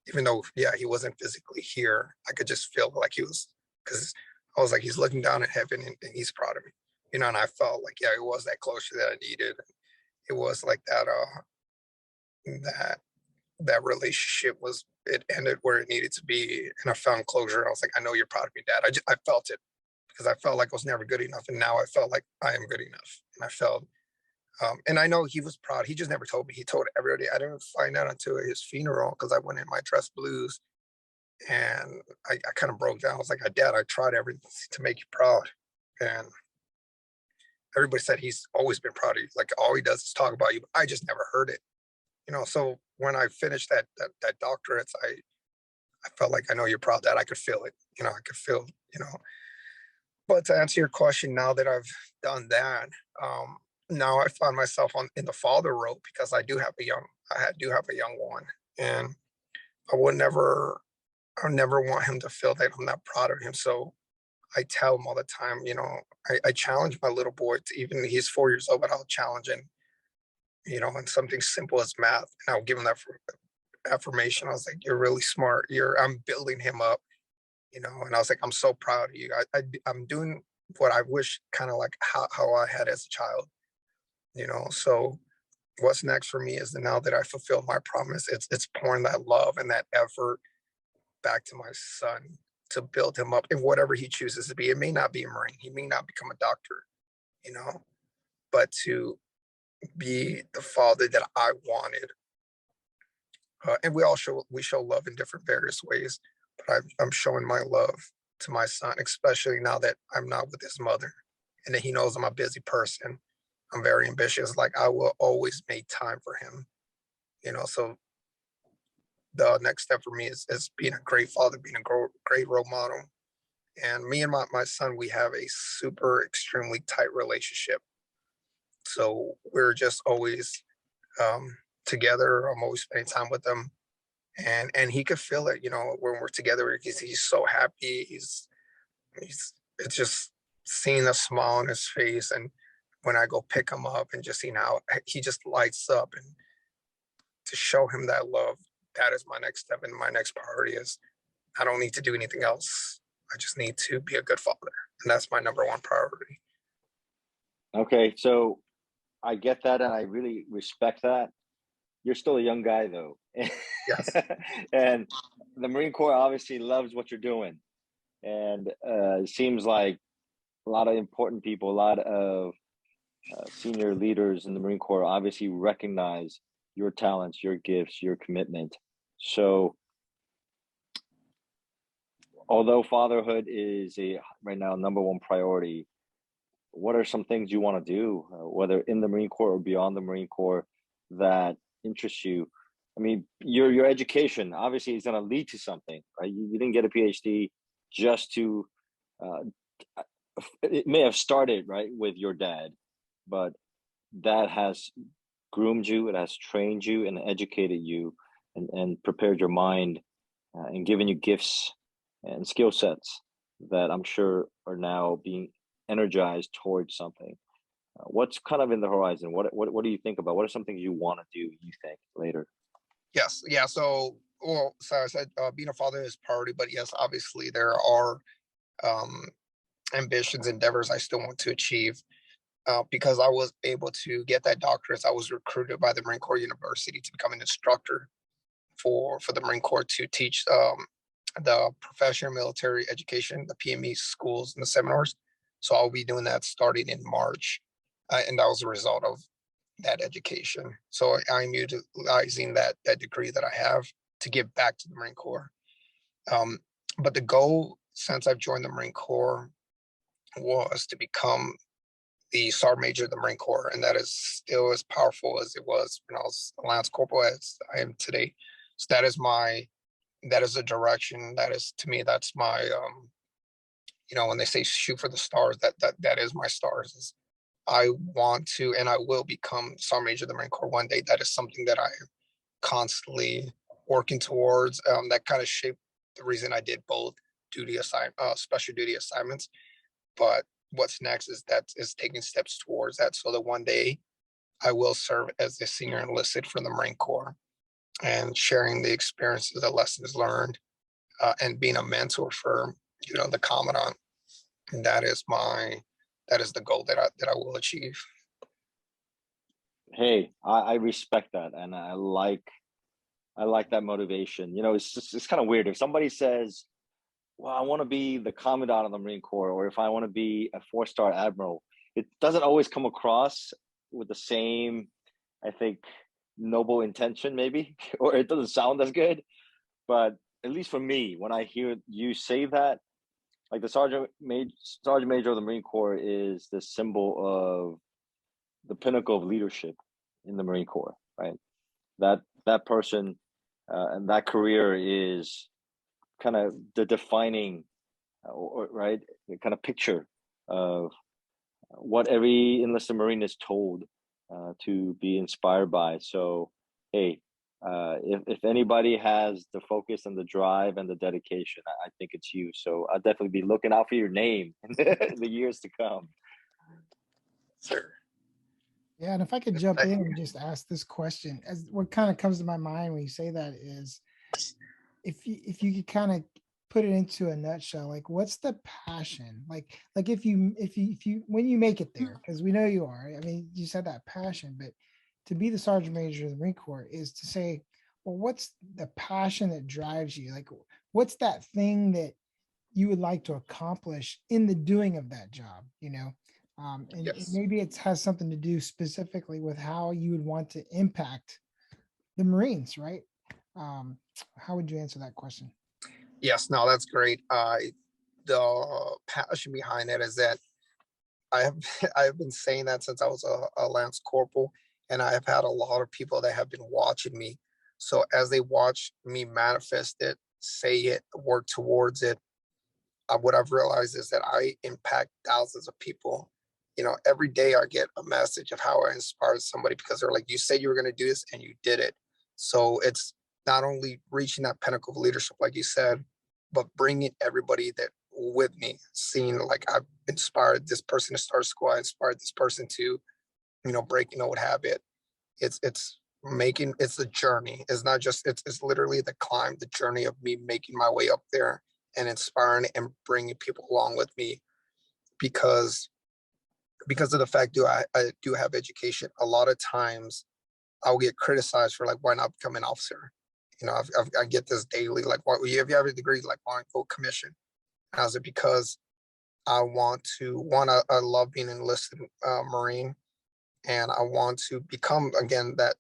even though, yeah, he wasn't physically here, I could just feel like he was, because I was like, he's looking down at heaven and he's proud of me, and I felt like, yeah, it was that closure that I needed. It was like that relationship it ended where it needed to be. And I found closure. I was like, I know you're proud of me, Dad. I felt it because I felt like I was never good enough. And now I felt like I am good enough. And I felt, and I know he was proud. He just never told me. He told everybody. I didn't find out until his funeral because I went in my dress blues and I kind of broke down. I was like, Dad, I tried everything to make you proud. And everybody said he's always been proud of you. Like all he does is talk about you. But I just never heard it. So when I finished that doctorate, I felt like I know you're proud, that I could feel it. I could feel, But to answer your question, now that I've done that, now I find myself in the father role because I do have a young one, and I never want him to feel that I'm not proud of him. So I tell him all the time, I challenge my little boy to, even he's 4 years old, but I'll challenge him, on something simple as math, and I'll give him that affirmation. I was like, you're really smart. I'm building him up, and I was like, I'm so proud of you. I'm doing what I wish, kind of like how I had as a child, so what's next for me is that now that I fulfilled my promise, it's pouring that love and that effort back to my son to build him up in whatever he chooses to be. It may not be a Marine. He may not become a doctor, but to be the father that I wanted and we show love in different various ways. But I'm showing my love to my son, especially now that I'm not with his mother, and that he knows I'm a busy person. I'm very ambitious. Like I will always make time for him. So the next step for me is being a great father, being a great role model. And me and my son, we have a super extremely tight relationship. So we're just always together. I'm always spending time with him, and he could feel it. When we're together, he's so happy. He's it's just seeing the smile on his face, and when I go pick him up and just seeing how he just lights up, and to show him that love, that is my next step, and my next priority is I don't need to do anything else. I just need to be a good father, and that's my number one priority. Okay, so I get that, and I really respect that. You're still a young guy, though, Yes. and the Marine Corps obviously loves what you're doing, and it seems like a lot of important people, a lot of senior leaders in the Marine Corps obviously recognize your talents, your gifts, your commitment. So, although fatherhood is right now number one priority, what are some things you want to do, whether in the Marine Corps or beyond the Marine Corps, that interests you? I mean, your education obviously is going to lead to something, right? You didn't get a PhD just to. Uh, it may have started right with your dad, but that has groomed you, it has trained you, and educated you, and prepared your mind, and given you gifts and skill sets that I'm sure are now being energized towards something. What's kind of in the horizon? What do you think about? What are some things you want to do? You think later? Yes. Yeah. So, well, so I said being a father is priority, but yes, obviously there are um, ambitions, endeavors I still want to achieve. Because I was able to get that doctorate, I was recruited by the Marine Corps University to become an instructor for the Marine Corps to teach the professional military education, the PME schools and the seminars. So I'll be doing that starting in March, and that was a result of that education. So I'm utilizing that degree that I have to give back to the Marine Corps. Um, but the goal since I've joined the Marine Corps was to become the Sergeant Major of the Marine Corps, and that is still as powerful as it was when I was a Lance Corporal as I am today. So that is a direction. That is to me, that's my when they say shoot for the stars, that is my stars. I want to and I will become Sergeant Major of the Marine Corps one day. That is something that I am constantly working towards. That kind of shaped the reason I did both special duty assignments. But what's next is taking steps towards that, so that one day I will serve as a senior enlisted for the Marine Corps and sharing the experiences, the lessons learned, and being a mentor for the commandant. And that is the goal that I will achieve. Hey, I respect that, and I like that motivation. It's kind of weird if somebody says, "Well, I want to be the commandant of the Marine Corps," or if I want to be a four-star admiral. It doesn't always come across with the same, I think, noble intention, maybe, or it doesn't sound as good. But at least for me, when I hear you say that, like the sergeant major of the Marine Corps is the symbol of the pinnacle of leadership in the Marine Corps, right? That person and that career is kind of the defining, right, the kind of picture of what every enlisted Marine is told to be inspired by. So, hey, if anybody has the focus and the drive and the dedication, I think it's you. So I'll definitely be looking out for your name in the years to come. Sure. Yeah, and if I could jump in and just ask this question, as what kind of comes to my mind when you say that is, if you could kind of put it into a nutshell, like what's the passion? Like if you when you make it there, because we know you are. I mean, you said that passion, but to be the Sergeant Major of the Marine Corps is to say, well, what's the passion that drives you? Like, what's that thing that you would like to accomplish in the doing of that job? And Yes. maybe it has something to do specifically with how you would want to impact the Marines, right? How would you answer that question? Yes, no, that's great. The passion behind it is that I have I've been saying that since I was a lance corporal, and I have had a lot of people that have been watching me. So as they watch me manifest it, say it, work towards it, what I've realized is that I impact thousands of people. Every day I get a message of how I inspired somebody because they're like, "You said you were going to do this, and you did it." So it's not only reaching that pinnacle of leadership, like you said, but bringing everybody that with me, seeing like I've inspired this person to start school, I inspired this person to, break an old habit. It's making it's the journey. It's not just it's literally the climb, the journey of me making my way up there and inspiring and bringing people along with me because of the fact I do have education. A lot of times I'll get criticized for like why not become an officer. I get this daily like, why if you have a degree, like why go commission? And I was like, because I love being an enlisted Marine, and I want to become again that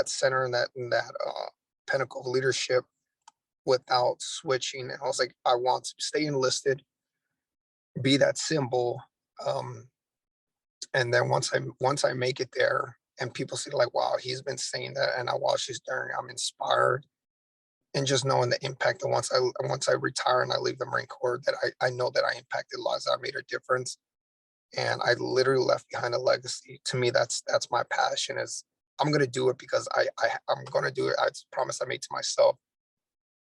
center and that pinnacle of leadership without switching. And I was like, I want to stay enlisted, be that symbol, um, and then once I make it there, and people see like, wow, he's been saying that, and I watch his journey, I'm inspired, and just knowing the impact. And once I retire and I leave the Marine Corps, that I know that I impacted lives, I made a difference, and I literally left behind a legacy. To me, that's my passion. Is I'm gonna do it because I'm gonna do it. It's a promise I made to myself.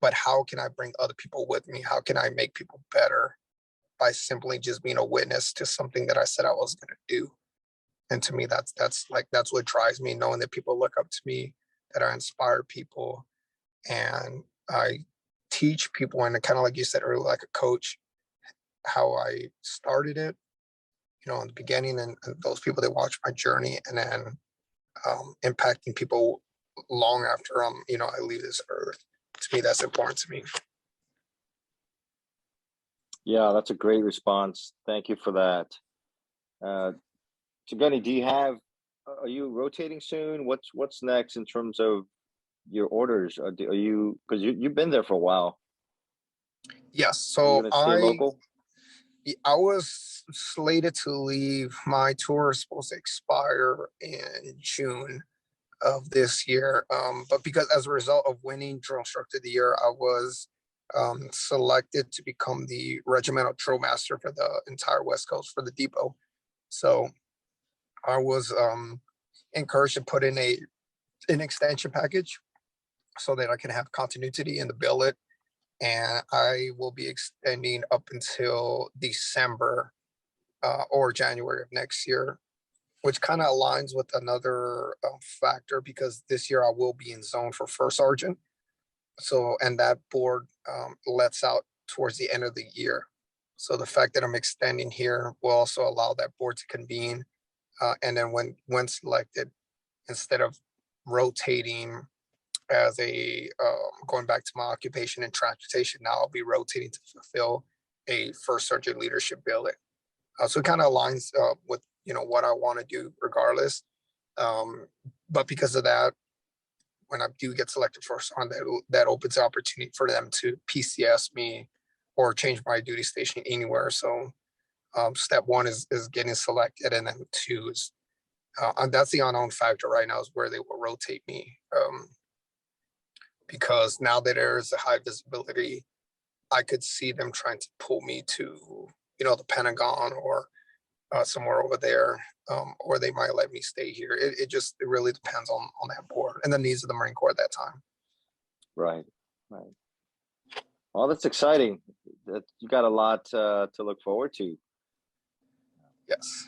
But how can I bring other people with me? How can I make people better by simply just being a witness to something that I said I was gonna do? And to me, that's what drives me, knowing that people look up to me, that I inspire people, and I teach people, and kind of like you said earlier, like a coach, how I started it, in the beginning, and those people that watch my journey, and then impacting people long after I leave this earth. To me, that's important to me. Yeah, that's a great response. Thank you for that. So Gunny, are you rotating soon? What's next in terms of your orders? Are you, because you've been there for a while? Yes. Are you So going to stay local? I was slated to leave. My tour is supposed to expire in June of this year. But because as a result of winning Drill Instructor of the Year, I was selected to become the regimental drill master for the entire West Coast for the depot. So I was encouraged to put in an extension package so that I can have continuity in the billet. And I will be extending up until December or January of next year, which kind of aligns with another factor because this year I will be in zone for first sergeant. So, and that board lets out towards the end of the year. So the fact that I'm extending here will also allow that board to convene. And then when selected, instead of rotating as going back to my occupation in transportation, now I'll be rotating to fulfill a first sergeant leadership billet. So it kind of aligns with what I want to do regardless. But because of that, when I do get selected for sergeant, that opens the opportunity for them to PCS me or change my duty station anywhere. So step one is getting selected, and then two is and that's the unknown factor right now, is where they will rotate me. Because now that there is a high visibility, I could see them trying to pull me to, the Pentagon or somewhere over there, or they might let me stay here. It really depends on that board and the needs of the Marine Corps at that time. Right. Well, that's exciting. You got a lot to look forward to. Yes.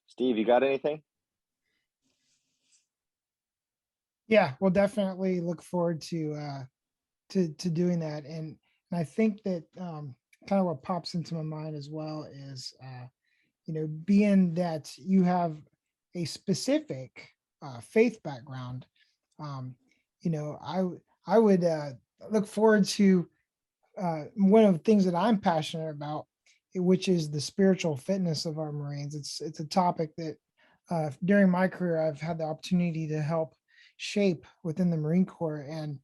Steve, you got anything? Yeah, we'll definitely look forward to doing that. And I think that kind of what pops into my mind as well is being that you have a specific faith background, I would look forward to one of the things that I'm passionate about, which is the spiritual fitness of our Marines. It's a topic that during my career, I've had the opportunity to help shape within the Marine Corps, and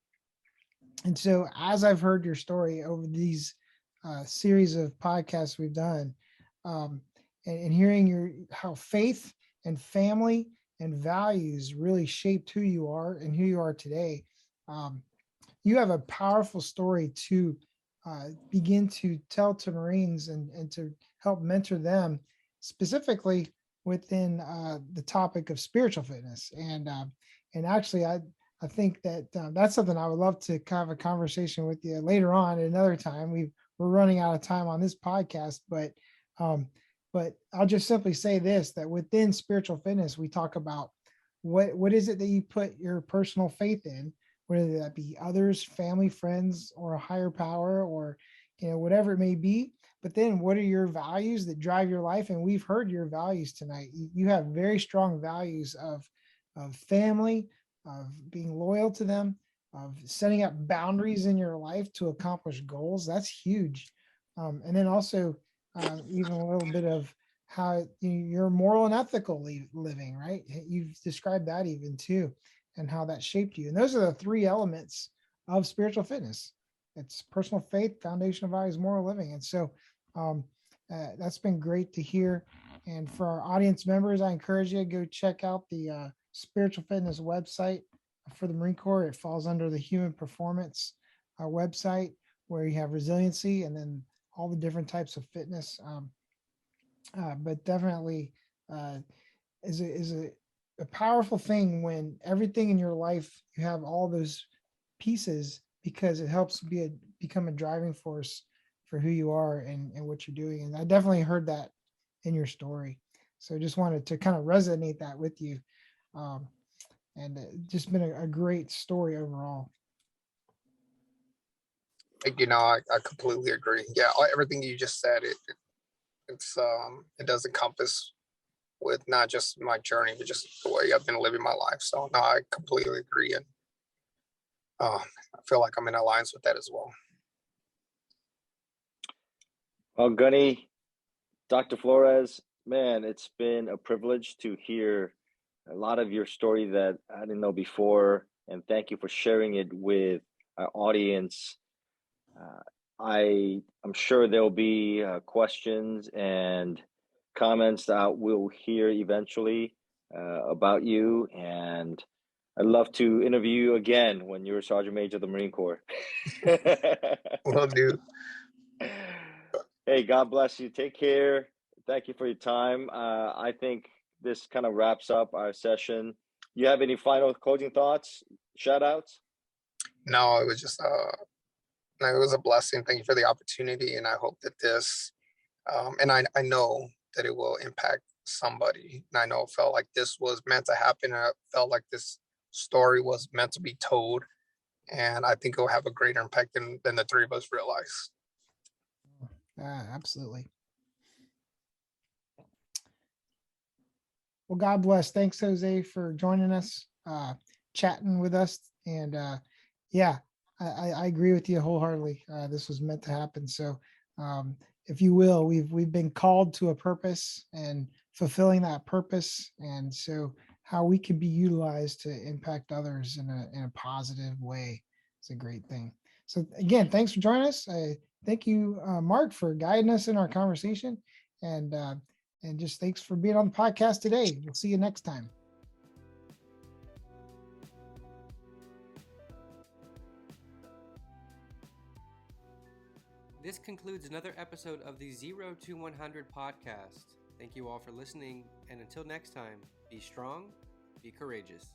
so as I've heard your story over these series of podcasts we've done, um, and hearing your how faith and family and values really shaped who you are and who you are today. Um, you have a powerful story to begin to tell to Marines and to help mentor them specifically within the topic of spiritual fitness. And actually, I think that that's something I would love to have a conversation with you later on at another time. We're running out of time on this podcast, um, but I'll just simply say this: that within spiritual fitness, we talk about what is it that you put your personal faith in, whether that be others, family, friends, or a higher power, or whatever it may be. But then what are your values that drive your life? And we've heard your values tonight. You have very strong values of family, of being loyal to them, of setting up boundaries in your life to accomplish goals. That's huge. And then also even a little bit of how you're moral and ethical living, right? You've described that even too, and how that shaped you. And those are the three elements of spiritual fitness. It's personal faith, foundation of values, moral living. And so um, that's been great to hear. And for our audience members, I encourage you to go check out the spiritual fitness website for the Marine Corps. It falls under the human performance website, where you have resiliency and then all the different types of fitness. But definitely uh, is a powerful thing when everything in your life, you have all those pieces, because it helps become a driving force for who you are and what you're doing. And I definitely heard that in your story. So just wanted to kind of resonate that with you. Um, and just been a great story overall. I completely agree. Yeah, everything you just said, it does encompass with not just my journey, but just the way I've been living my life. So no, I completely agree, and I feel like I'm in alliance with that as well. Well, Gunny, Dr. Flores, man, it's been a privilege to hear a lot of your story that I didn't know before, and thank you for sharing it with our audience. I'm sure there'll be questions and comments that we'll hear eventually about you, and I'd love to interview you again when you're a Sergeant Major of the Marine Corps. Will do. Hey, God bless you. Take care. Thank you for your time. I think this kind of wraps up our session. You have any final closing thoughts, shout outs? No, it was just it was a blessing. Thank you for the opportunity, and I hope that this and I know that it will impact somebody. And I know it felt like this was meant to happen. And it felt like this story was meant to be told. And I think it will have a greater impact than the three of us realize. Absolutely. Well, God bless. Thanks, Jose, for joining us, chatting with us. And yeah, I agree with you wholeheartedly. This was meant to happen. So if you will, we've been called to a purpose and fulfilling that purpose. And so how we can be utilized to impact others in a positive way is a great thing. So again, thanks for joining us. Thank you, Mark, for guiding us in our conversation. And just thanks for being on the podcast today. We'll see you next time. This concludes another episode of the 0 to 100 podcast. Thank you all for listening, and until next time, be strong, be courageous.